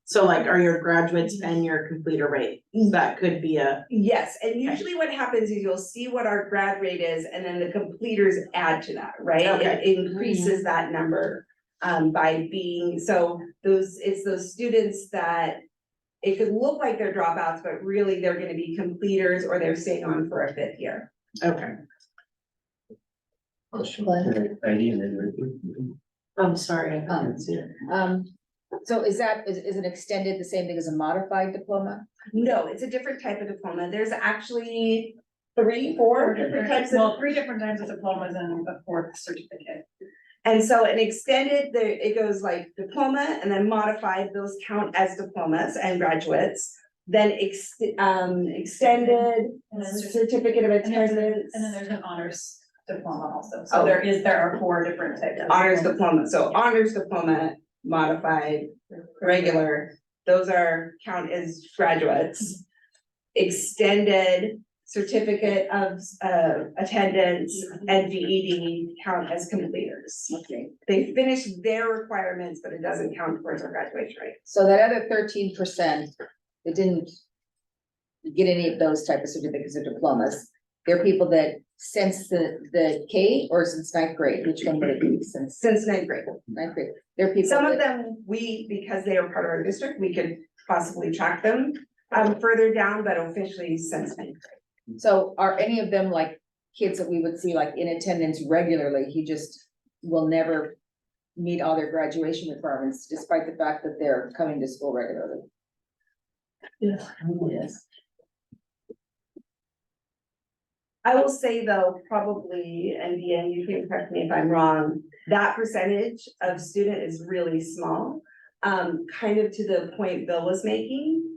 [SPEAKER 2] So like, are your graduates and your completer rate? That could be a.
[SPEAKER 17] Yes, and usually what happens is you'll see what our grad rate is, and then the completers add to that, right?
[SPEAKER 2] Okay.
[SPEAKER 17] It increases that number by being, so it's those students that it could look like they're dropouts, but really they're gonna be completers or they're staying on for a 5th year.
[SPEAKER 2] Okay. I'm sorry, I couldn't see it.
[SPEAKER 7] So is an extended the same thing as a modified diploma?
[SPEAKER 17] No, it's a different type of diploma. There's actually 3, 4 different types of.
[SPEAKER 3] Well, 3 different types of diplomas and a 4th certificate.
[SPEAKER 17] And so an extended, it goes like diploma and then modified, those count as diplomas and graduates. Then extended,
[SPEAKER 3] And then
[SPEAKER 17] certificate of attendance.
[SPEAKER 3] And then there's an honors diploma also. So there are 4 different types. of
[SPEAKER 17] Honors
[SPEAKER 3] diplomas.
[SPEAKER 17] diploma, so honors diploma, modified, regular, those count as graduates. Extended certificate of attendance and GED count as completers.
[SPEAKER 7] Okay.
[SPEAKER 17] They finish their requirements, but it doesn't count towards our graduation rate.
[SPEAKER 7] So that other 13% that didn't get any of those type of certificates or diplomas, they're people that since the K or since 9th grade, which one would it be? Since
[SPEAKER 17] 9th grade.
[SPEAKER 7] 9th grade. They're people.
[SPEAKER 17] Some of
[SPEAKER 7] that-
[SPEAKER 17] them, because they are part of our district, we could possibly track them further down, but officially since 9th grade.
[SPEAKER 7] So are any of them like kids that we would see like in attendance regularly? He just will never meet all their graduation requirements despite the fact that they're coming to school regularly.
[SPEAKER 17] Yes. I will say though, probably, and Deanne, you can correct me if I'm wrong, that percentage of student is really small. Kind of to the point Bill was making.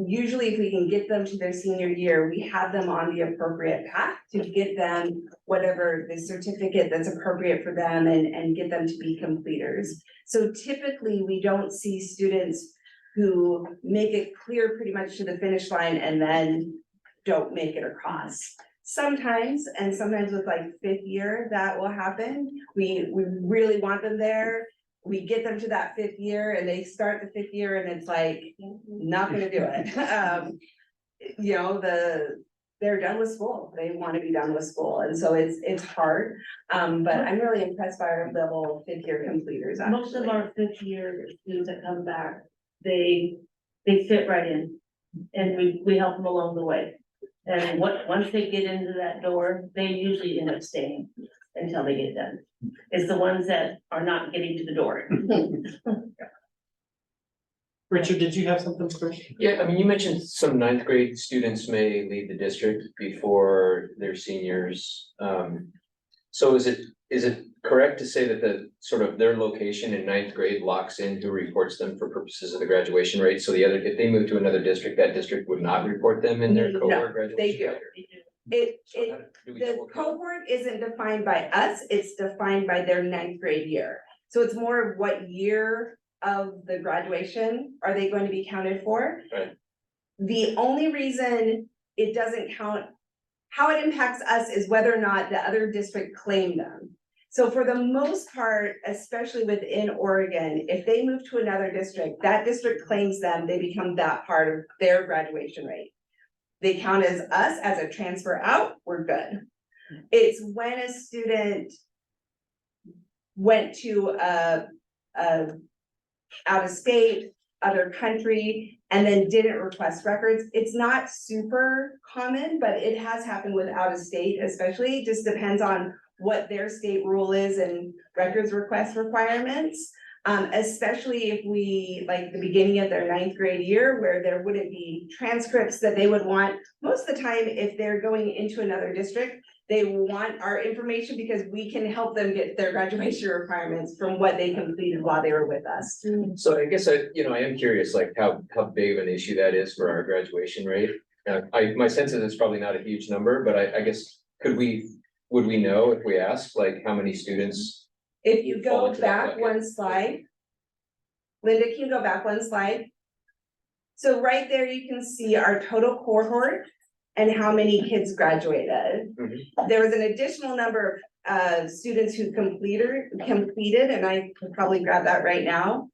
[SPEAKER 17] Usually if we can get them to their senior year, we have them on the appropriate path to get them whatever the certificate that's appropriate for them and get them to be completers. So typically, we don't see students who make it clear pretty much to the finish line and then don't make it across. Sometimes, and sometimes with like 5th year, that will happen. We really want them there. We get them to that 5th year and they start the 5th year and it's like, not gonna do it. You know, they're done with school. They want to be done with school. And so it's hard. But I'm really impressed by our level 5th year completers.
[SPEAKER 9] Most of our 5th year students that come back, they fit right in. And we help them along the way. And once they get into that door, they usually end up staying until they get done. It's the ones that are not getting to the door.
[SPEAKER 1] Richard, did you have something first?
[SPEAKER 12] Yeah, I mean, you mentioned some 9th grade students may leave the district before they're seniors. So is it correct to say that the sort of their location in 9th grade locks in who reports them for purposes of the graduation rate? So if they move to another district, that district would not report them in their cohort graduation?
[SPEAKER 17] They do.
[SPEAKER 12] Do we
[SPEAKER 17] The
[SPEAKER 12] double count?
[SPEAKER 17] cohort isn't defined by us, it's defined by their 9th grade year. So it's more of what year of the graduation are they going to be counted for?
[SPEAKER 12] Right.
[SPEAKER 17] The only reason it doesn't count, how it impacts us is whether or not the other district claimed them. So for the most part, especially within Oregon, if they move to another district, that district claims them, they become that part of their graduation rate. They count as us as a transfer out, we're good. It's when a student went to out of state, other country, and then didn't request records. It's not super common, but it has happened with out of state, especially. It just depends on what their state rule is and records request requirements. Especially if we, like the beginning of their ninth grade year, where there wouldn't be transcripts that they would want. Most of the time, if they're going into another district, they want our information because we can help them get their graduation requirements from what they completed while they were with us.
[SPEAKER 12] So I guess I am curious, like how big of an issue that is for our graduation rate. My sense is it's probably not a huge number, but I guess would we know if we asked, like how many students?
[SPEAKER 17] If you
[SPEAKER 12] fall
[SPEAKER 17] go
[SPEAKER 12] into that
[SPEAKER 17] back
[SPEAKER 12] bucket?
[SPEAKER 17] one slide. Linda, can you go back one slide? So right there, you can see our total cohort and how many kids graduated. There was an additional number of students who completed, and I can probably grab that right now.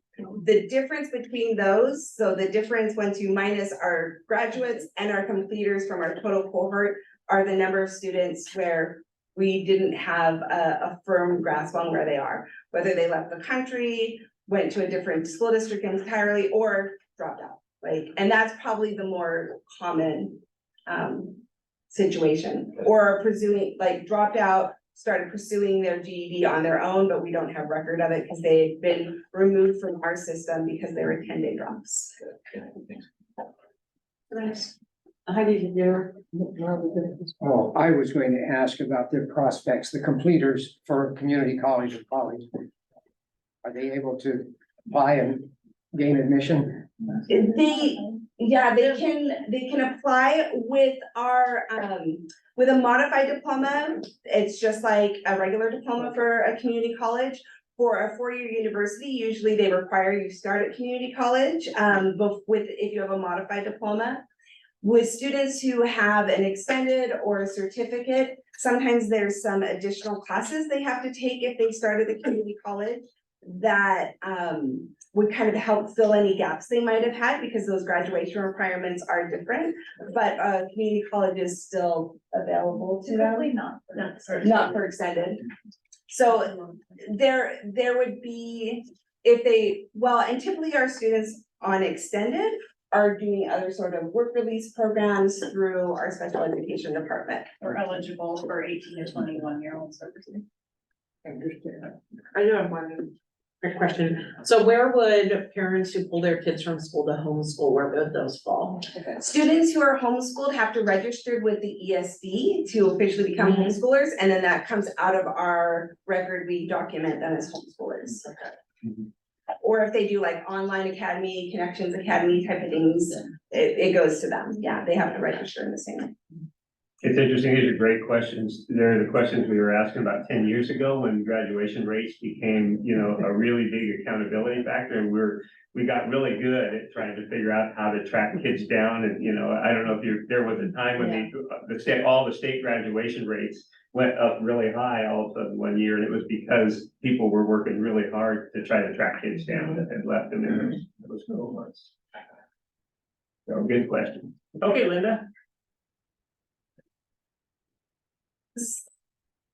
[SPEAKER 17] The difference between those, so the difference once you minus our graduates and our completers from our total cohort are the number of students where we didn't have a firm grasp on where they are, whether they left the country, went to a different school district entirely, or dropped out. Like, and that's probably the more common situation, or pursuing, like dropped out, started pursuing their GED on their own, but we don't have record of it because they've been removed from our system because they were 10-day drops.
[SPEAKER 2] How did you do?
[SPEAKER 5] Oh, I was going to ask about their prospects, the completers for community college or college. Are they able to apply and gain admission?
[SPEAKER 17] They can apply with our, with a modified diploma. It's just like a regular diploma for a community college. For a four-year university, usually they require you start at community college, but if you have a modified diploma. With students who have an extended or a certificate, sometimes there's some additional classes they have to take if they start at the community college that would kind of help fill any gaps they might have had, because those graduation requirements are different, but community college is still available to them.
[SPEAKER 8] Typically
[SPEAKER 17] Not for extended. So there would be, and typically our students on extended are doing other sort of work release programs through our special education department.
[SPEAKER 8] We're eligible for 18 to 21-year-olds.
[SPEAKER 2] I do have one quick question. So where would parents who pull their kids from school to homeschool, where would those fall?
[SPEAKER 17] Students who are homeschooled have to register with the ESD to officially become homeschoolers, and then that comes out of our record. We document them as homeschoolers. Or if they do like online academy, connections academy type of things, it goes to them. Yeah, they have to register in the same.
[SPEAKER 6] It's interesting, these are great questions. They're the questions we were asking about 10 years ago when graduation rates became, a really big accountability factor. And we got really good at trying to figure out how to track kids down. And, I don't know if there was a time when all the state graduation rates went up really high all of a sudden one year. And it was because people were working really hard to try to track kids down that had left them in those cohorts. So good question. Okay, Linda.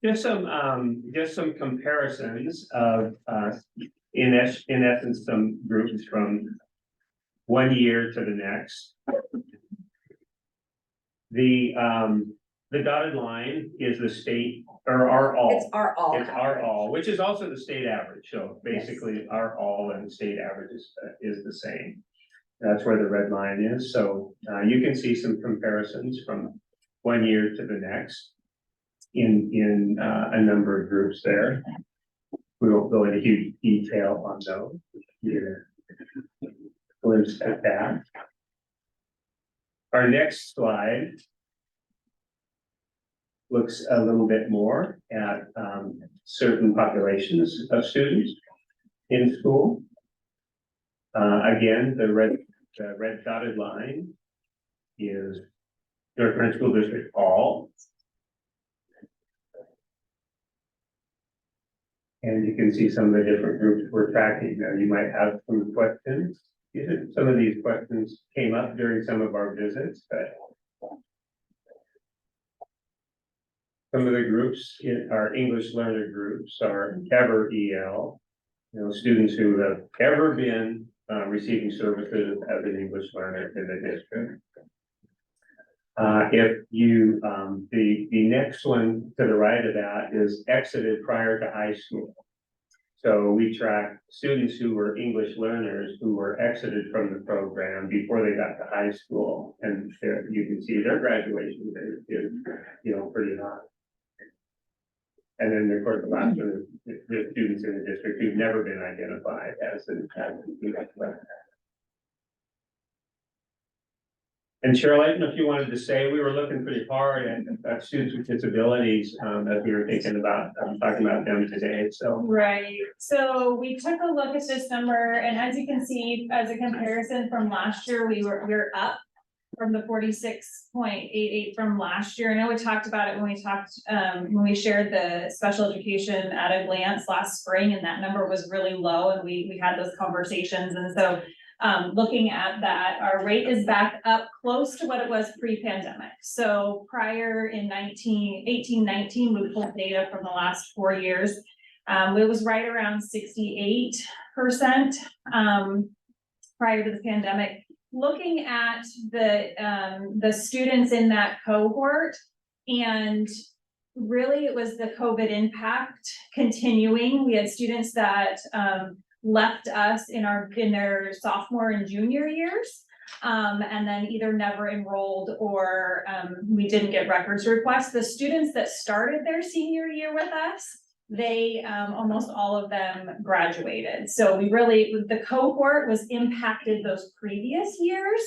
[SPEAKER 6] Just some comparisons of, in essence, some groups from one year to the next. The dotted line is the state, or our all.
[SPEAKER 17] It's our all.
[SPEAKER 6] It's our all, which is also the state average. So basically, our all and state average is the same. That's where the red line is. So you can see some comparisons from one year to the next in a number of groups there. We won't go into huge detail on those. Here, glimpse at that. Our next slide looks a little bit more at certain populations of students in school. Again, the red dotted line is North Branch School District all. And you can see some of the different groups we're tracking there. You might have some questions. Some of these questions came up during some of our visits, but some of the groups in our English learner groups are ever EL, students who have ever been receiving services as an English learner in the district. If you, the next one to the right of that is exited prior to high school. So we track students who were English learners who were exited from the program before they got to high school. And there, you can see their graduation rate is, you know, pretty high. And then, of course, the last one is the students in the district who've never been identified as an English learner. And Cheryl, I don't know if you wanted to say, we were looking pretty hard at students with disabilities, as we were thinking about, talking about them today, so.
[SPEAKER 8] Right, so we took a look at this number, and as you can see, as a comparison from last year, we're up from the 46.88 from last year. I know we talked about it when we shared the special education at a glance last spring, and that number was really low, and we had those conversations, and so looking at that, our rate is back up close to what it was pre-pandemic. So prior in 18-19, we pulled data from the last 4 years. It was right around 68% prior to the pandemic. Looking at the students in that cohort, and really it was the COVID impact continuing. We had students that left us in their sophomore and junior years. And then either never enrolled or we didn't get records requests. The students that started their senior year with us, they almost all of them graduated. So the cohort was impacted those previous years,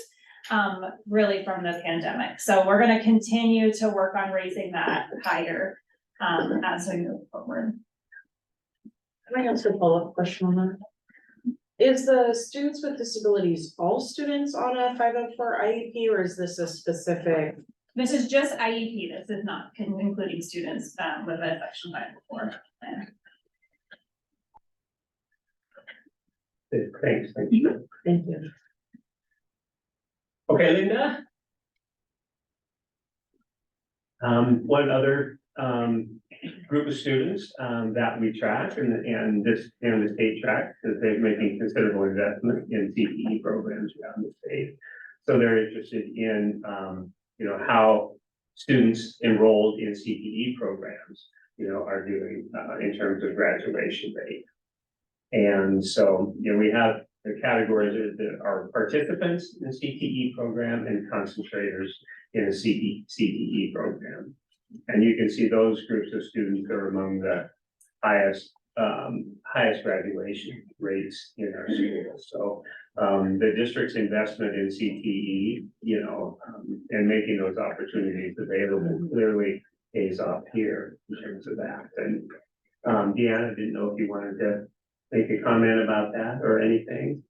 [SPEAKER 8] really from the pandemic. So we're gonna continue to work on raising that higher as we move forward.
[SPEAKER 2] Can I ask a follow-up question on that? Is the students with disabilities all students on a 504 IEP, or is this a specific?
[SPEAKER 8] This is just IEP, this is not including students with a section 504 plan.
[SPEAKER 6] Thanks, thank you.
[SPEAKER 2] Thank you.
[SPEAKER 6] Okay, Linda? One other group of students that we track and the state tracks, because they're making considerable investment in CTE programs around the state. So they're interested in you know, how students enrolled in CTE programs, you know, are doing in terms of graduation rate. And so, you know, we have the categories that are participants in the CTE program and concentrators in a CTE program. And you can see those groups of students are among the highest graduation rates in our schools. So the district's investment in CTE, you know, and making those opportunities available clearly pays off here in terms of that. And Deanna, didn't know if you wanted to make a comment about that or anything.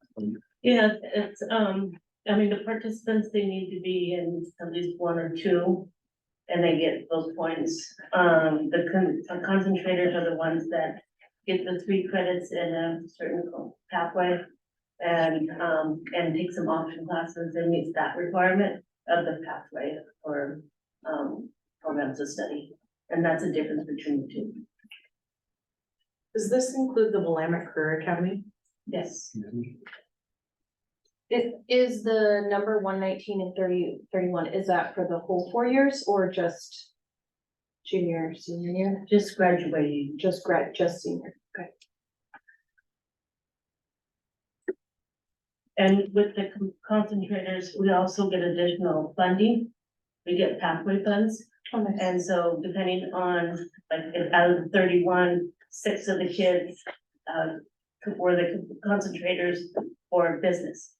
[SPEAKER 9] Yeah, it's, I mean, the participants, they need to be in at least 1 or 2. And they get those points. The concentrators are the ones that get the 3 credits in a certain pathway and take some option classes and meets that requirement of the pathway or programs of study. And that's the difference between the 2.
[SPEAKER 2] Does this include the Willamette Career Academy?
[SPEAKER 9] Yes.
[SPEAKER 10] Is the number 119 and 31, is that for the whole 4 years or just junior, senior year?
[SPEAKER 9] Just graduating.
[SPEAKER 10] Just senior, okay.
[SPEAKER 9] And with the concentrators, we also get additional funding. We get pathway funds.
[SPEAKER 10] Oh, nice.
[SPEAKER 9] And so depending on, like, out of the 31, 6 of the kids were the concentrators for business.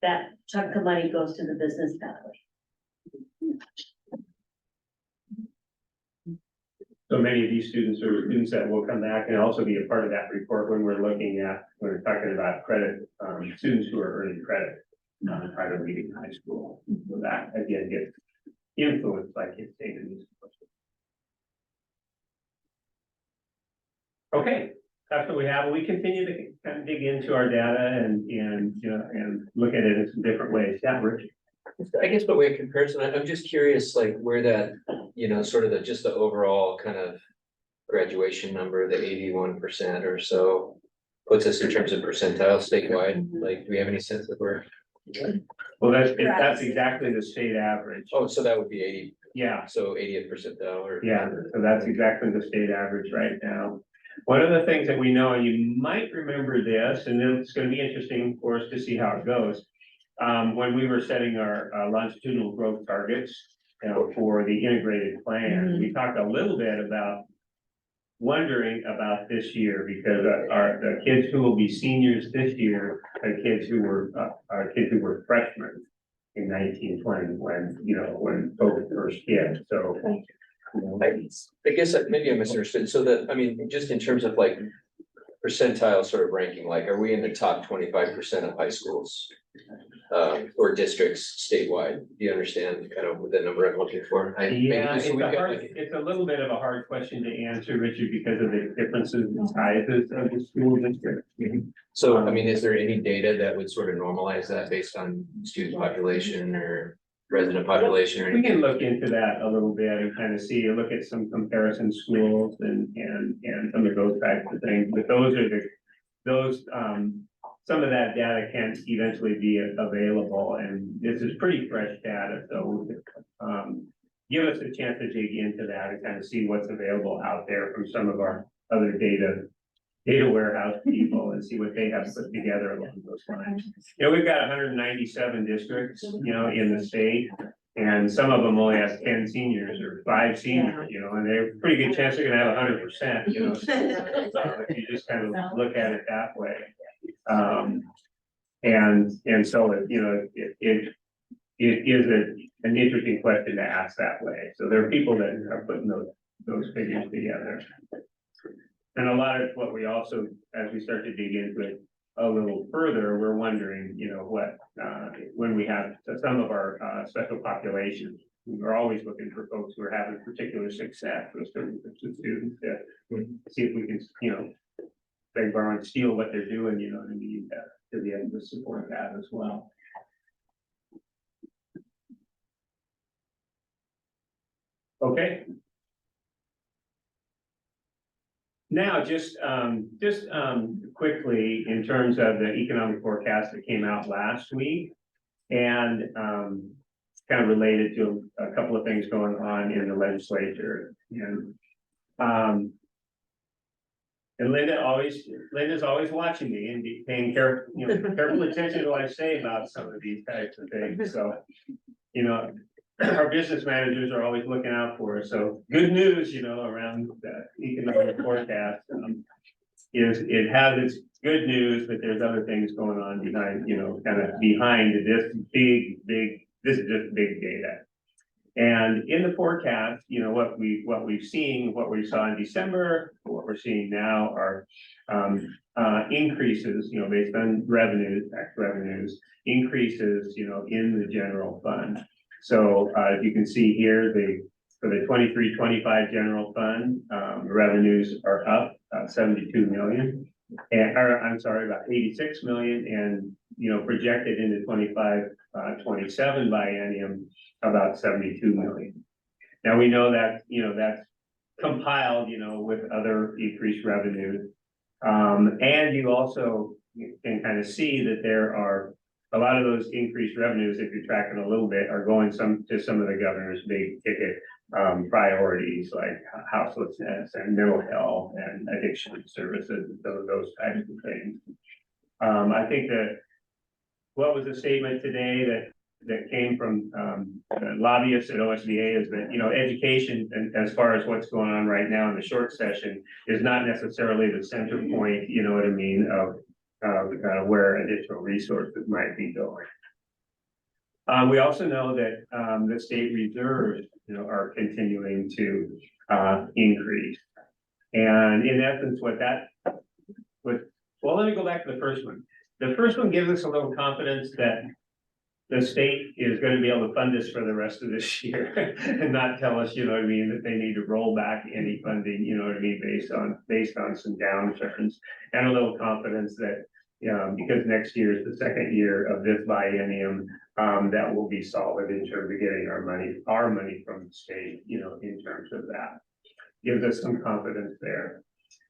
[SPEAKER 9] That chunk of money goes to the business pathway.
[SPEAKER 6] So many of these students are students that will come back and also be a part of that report when we're talking about credit, students who are earning credit prior to leaving high school. So that again gets influenced by kids taking these courses. Okay, that's what we have. We continue to kind of dig into our data and you know, and look at it in some different ways. Yeah, Rich.
[SPEAKER 12] I guess by way of comparison, I'm just curious, like where that, you know, sort of just the overall kind of graduation number, the 81% or so puts us in terms of percentile statewide. Like, do we have any sense of where?
[SPEAKER 6] Well, that's exactly the state average.
[SPEAKER 12] Oh, so that would be 80.
[SPEAKER 6] Yeah.
[SPEAKER 12] So 80th percentile or.
[SPEAKER 6] Yeah, so that's exactly the state average right now. One of the things that we know, and you might remember this, and then it's gonna be interesting for us to see how it goes. When we were setting our longitudinal growth targets, you know, for the integrated plan, we talked a little bit about wondering about this year, because the kids who will be seniors this year are kids who were freshmen in 1920, when COVID first hit, so.
[SPEAKER 12] I guess maybe I misunderstood. So that, I mean, just in terms of like percentile sort of ranking, like, are we in the top 25% of high schools? Or districts statewide? Do you understand kind of the number I'm looking for?
[SPEAKER 6] Yeah,
[SPEAKER 12] So we've got
[SPEAKER 6] it's a little bit of a hard question to answer, Richard, because of the differences in sizes of the school district.
[SPEAKER 12] So, I mean, is there any data that would sort of normalize that based on student population or resident population or
[SPEAKER 6] We
[SPEAKER 12] anything?
[SPEAKER 6] can look into that a little bit and kind of see, look at some comparison schools and some of those types of things, but some of that data can eventually be available, and this is pretty fresh data, so give us a chance to dig into that and kind of see what's available out there from some of our other data warehouse people and see what they have put together along those lines. You know, we've got 197 districts, in the state, and some of them only have 10 seniors or 5 seniors, and they're a pretty good chance they're gonna have 100%, so if you just kind of look at it that way. And so, it is an interesting question to ask that way. So there are people that are putting those figures together. And a lot of what we also, as we start to dig into it a little further, we're wondering, when we have some of our special populations, we're always looking for folks who are having particular success with certain groups of students to see if we can, beg, borrow, and steal what they're doing, and use that to be able to support that as well. Okay. Now, just quickly, in terms of the economic forecast that came out last week, and kind of related to a couple of things going on in the legislature, and Linda's always watching me and paying careful attention to what I say about some of these types of things, so, our business managers are always looking out for us, so good news, around the economic forecast, is it has its good news, but there's other things going on behind, kind of behind this this is just big data. And in the forecast, what we've seen, what we saw in December, what we're seeing now are increases, based on revenues, tax revenues, increases, in the general fund. So you can see here, for the 23-25 general fund, revenues are up 72 million. About 86 million, and projected into 25-27 biennium about 72 million. Now we know that that's compiled with other increased revenues. And you also can kind of see that there are a lot of those increased revenues, if you're tracking a little bit, are going to some of the governor's big ticket priorities like houselessness and mental health and addiction services, those types of things. I think that what was the statement today that came from lobbyists at OSBA is that, education, and as far as what's going on right now in the short session, is not necessarily the center point, of where additional resources might be going. We also know that the state reserves, are continuing to increase. And in essence, well, let me go back to the first one. The first one gives us a little confidence that the state is going to be able to fund this for the rest of this year and not tell us, that they need to roll back any funding, based on some downturns, and a little confidence that, because next year is the second year of this biennium, that will be solid in terms of getting our money from the state, in terms of that. Gives us some confidence there.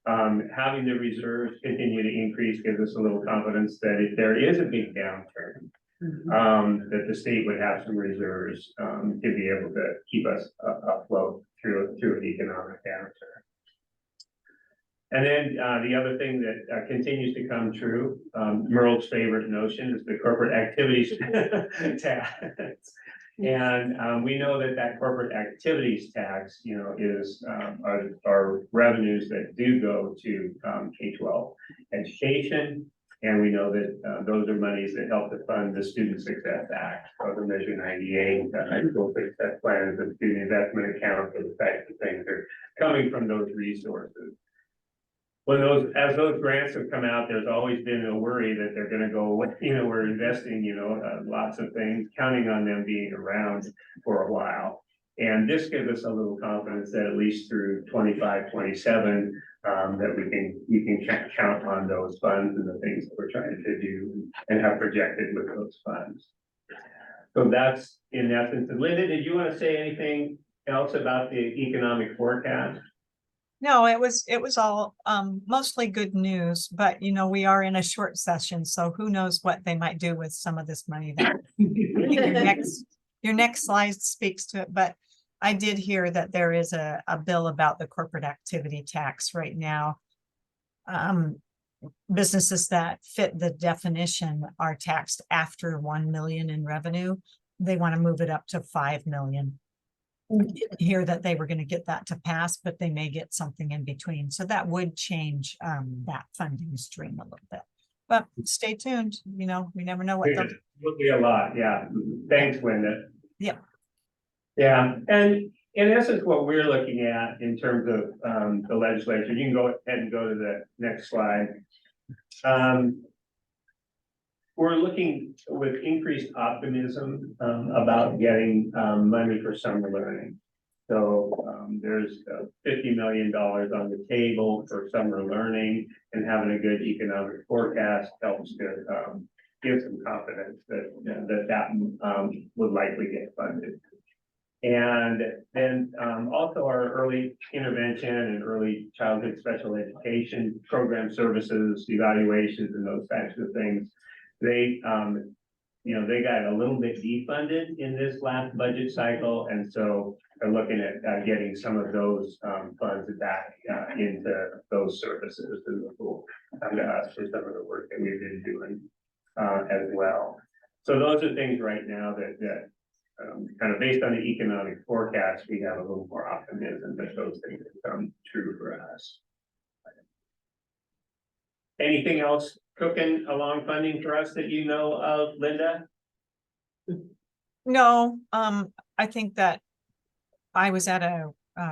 [SPEAKER 6] Having the reserves continue to increase gives us a little confidence that if there is a big downturn, that the state would have some reserves to be able to keep us afloat through an economic downturn. And then, the other thing that continues to come true, Merle's favorite notion is the corporate activities tax. And, we know that that corporate activities tax, you know, is, are revenues that do go to, K-12 education. And we know that, those are monies that help to fund the Student Success Act, or the Measure 98, the high school success plans, the student investment account, those types of things are coming from those resources. When as those grants have come out, there's always been a worry that they're gonna go away, you know, we're investing, you know, lots of things, counting on them being around for a while. And this gives us a little confidence that at least through 25, 27, that we can count on those funds and the things that we're trying to do and have projected with those funds. So that's in essence. And Linda, did you want to say anything else about the economic forecast?
[SPEAKER 15] No, it was all mostly good news, but you know, we are in a short session, so who knows what they might do with some of this money that your next slide speaks to it, but I did hear that there is a bill about the corporate activity tax right now. Businesses that fit the definition are taxed after 1 million in revenue. They want to move it up to 5 million. Hear that they were going to get that to pass, but they may get something in between. So that would change that funding stream a little bit. But stay tuned, you know, we never know what they'll do.
[SPEAKER 6] Will be a lot, yeah. Thanks, Linda.
[SPEAKER 15] Yep.
[SPEAKER 6] Yeah, and in essence, what we're looking at in terms of the legislature, you can go ahead and go to the next slide. We're looking with increased optimism about getting money for summer learning. So there's $50 million on the table for summer learning, and having a good economic forecast helps to give some confidence that would likely get funded. And then also our early intervention and early childhood special education program services, evaluations, and those types of things. They, you know, they got a little bit defunded in this last budget cycle, and so are looking at getting some of those funds back into those services, and will come to us for some of the work that we've been doing as well. So those are things right now that kind of based on the economic forecast, we have a little more optimism that those things come true for us. Anything else cooking along funding for us that you know of, Linda?
[SPEAKER 15] No, I think that I was at a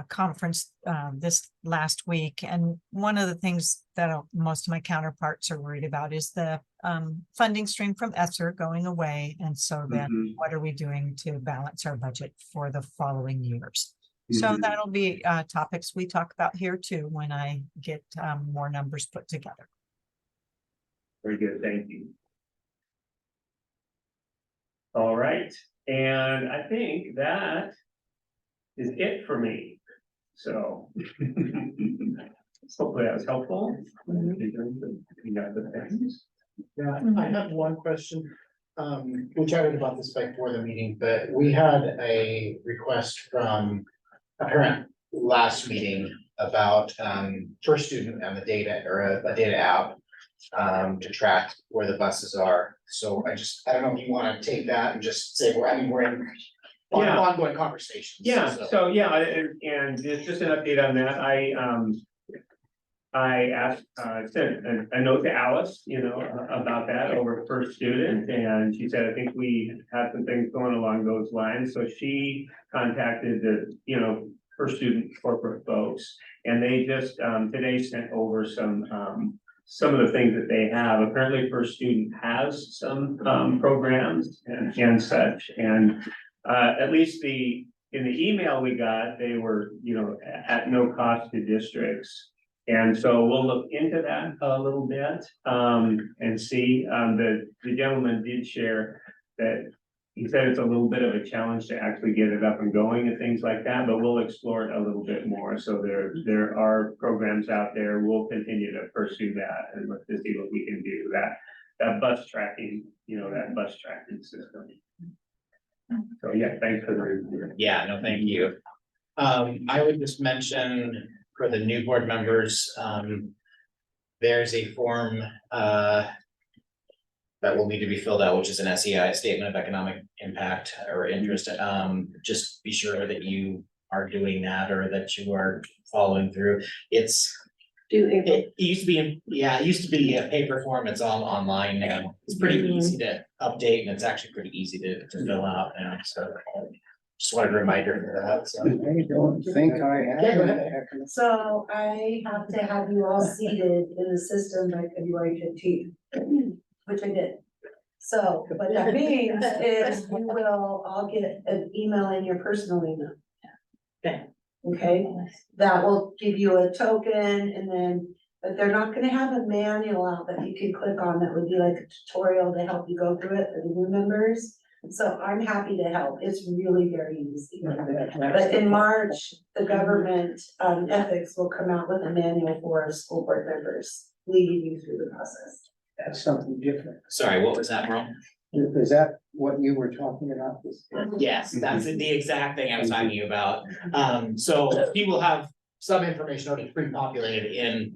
[SPEAKER 15] conference this last week, and one of the things that most of my counterparts are worried about is the funding stream from ESSER going away. And so then what are we doing to balance our budget for the following years? So that'll be topics we talk about here too when I get more numbers put together.
[SPEAKER 6] Very good, thank you. All right, and I think that is it for me. So hopefully that was helpful. You got the things.
[SPEAKER 1] Yeah, I have one question. We chatted about this before the meeting, but we had a request from a parent last meeting about First Student and the data, or a data app to track where the buses are. So I don't know if you want to take that and just say, we're in ongoing conversations.
[SPEAKER 6] Yeah, so yeah, and just an update on that, I asked, sent a note to Alice, you know, about that over First Student, and she said, I think we have some things going along those lines, so she contacted the, you know, First Student corporate folks, and they just, today sent over some of the things that they have. Apparently First Student has some programs and such, and at least in the email we got, they were, you know, at no cost to districts. And so we'll look into that a little bit and see. The gentleman did share that he said it's a little bit of a challenge to actually get it up and going and things like that, but we'll explore it a little bit more. So there are programs out there. We'll continue to pursue that and look to see what we can do. That bus tracking, you know, that bus tracking system. So yeah, thanks for the review.
[SPEAKER 18] Yeah, no, thank you. I would just mention
[SPEAKER 1] for the new board members, there's a form, that will need to be filled out, which is an SEI, Statement of Economic Impact or Interest. Just be sure that you are doing that or that you are following through. It used to be, it used to be a paper form. It's all online now. It's pretty easy to update and it's actually pretty easy to fill out now, so. Just wanted a reminder for that, so.
[SPEAKER 5] I don't think I have.
[SPEAKER 1] Yeah, go ahead.
[SPEAKER 18] So I have to have you all seated in the system by February 15th, which I did. So what that means is you will all get an email in your personal email.
[SPEAKER 1] Okay.
[SPEAKER 18] Okay, that will give you a token and then, but they're not gonna have a manual out that you can click on that would be like a tutorial to help you go through it for the new members. So I'm happy to help. It's really very easy. But in March, the government ethics will come out with a manual for school board members, leading you through the process.
[SPEAKER 5] That's something different.
[SPEAKER 1] Sorry, what was that, Ron?
[SPEAKER 5] Is that what you were talking about?
[SPEAKER 1] Yes, that's the exact thing I was talking about. So we will have some information already pre-populated in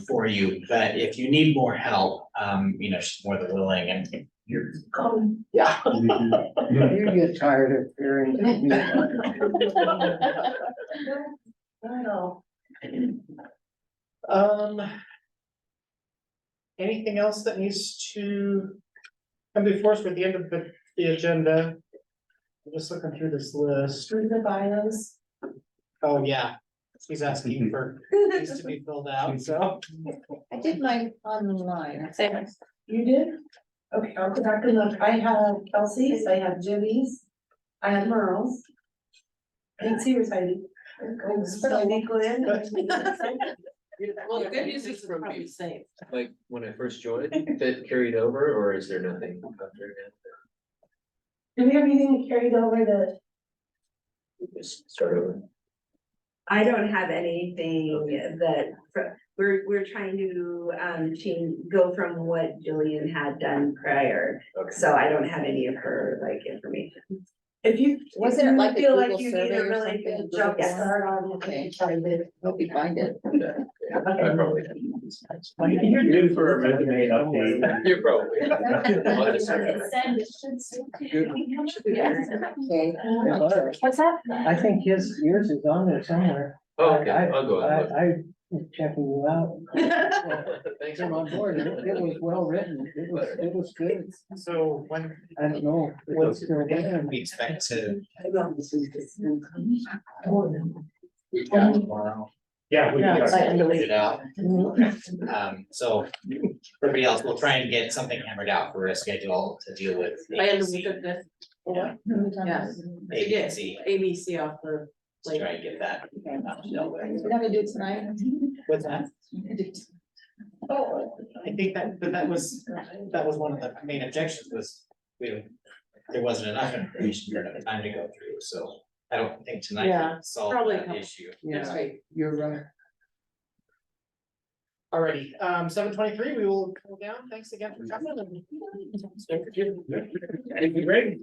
[SPEAKER 1] for you, but if you need more help, she's more than willing and you're. Yeah.
[SPEAKER 5] You get tired of hearing.
[SPEAKER 18] I know.
[SPEAKER 1] Anything else that needs to come before us for the end of the agenda? I'm just looking through this list.
[SPEAKER 18] Through the bios.
[SPEAKER 1] Oh, yeah. He's asking for these to be filled out, so.
[SPEAKER 7] I did mine online.
[SPEAKER 18] You did? Okay, I'll go back and look. I have Kelsey's, I have Jimmy's, I have Merle's. I didn't see yours, Heidi. Heidi Glenn.
[SPEAKER 12] Well, the good news is from me, like, when I first joined, that carried over, or is there nothing after that?
[SPEAKER 18] Do we have anything that carried over that?
[SPEAKER 12] Just start over.
[SPEAKER 17] I don't have anything that, we're trying to, go from what Jillian had done prior.
[SPEAKER 12] Okay.
[SPEAKER 17] So I don't have any of her information.
[SPEAKER 18] If you.
[SPEAKER 7] Wasn't it like a
[SPEAKER 18] feel
[SPEAKER 7] Google
[SPEAKER 18] you
[SPEAKER 7] survey
[SPEAKER 18] need a
[SPEAKER 7] or
[SPEAKER 18] really
[SPEAKER 7] something?
[SPEAKER 18] good
[SPEAKER 7] Google
[SPEAKER 18] jump
[SPEAKER 7] Form?
[SPEAKER 18] start on it.
[SPEAKER 7] Okay.
[SPEAKER 18] Find it.
[SPEAKER 7] Hope you find it.
[SPEAKER 12] I probably.
[SPEAKER 6] You're due for a resume update.
[SPEAKER 12] You're probably.
[SPEAKER 7] Okay.
[SPEAKER 14] What's that?
[SPEAKER 5] I think yours is on there somewhere.
[SPEAKER 12] Oh, okay, I'll go. I'll look.
[SPEAKER 5] I was checking you out.
[SPEAKER 12] Thanks.
[SPEAKER 5] I'm on board. It was well written. It was good.
[SPEAKER 1] So when
[SPEAKER 5] I don't know.
[SPEAKER 1] What's we expect to.
[SPEAKER 6] Yeah. we can talk.
[SPEAKER 1] Figure it out. So everybody else, we'll try and get something hammered out for a schedule to deal with. ABC.
[SPEAKER 2] Yes.
[SPEAKER 1] ABC,
[SPEAKER 2] ABC off the.
[SPEAKER 1] let's try and get that. dealt with.
[SPEAKER 7] We're not gonna do it tonight.
[SPEAKER 1] What's that? I think that was one of the main objections was there wasn't enough information for enough time to go through, so I don't think tonight
[SPEAKER 2] Yeah,
[SPEAKER 1] will solve
[SPEAKER 2] probably
[SPEAKER 1] that
[SPEAKER 2] not.
[SPEAKER 1] issue.
[SPEAKER 5] Yeah, you're right.
[SPEAKER 1] Alrighty, 7:23, we will go down. Thanks again for coming.
[SPEAKER 6] Thank you, Greg.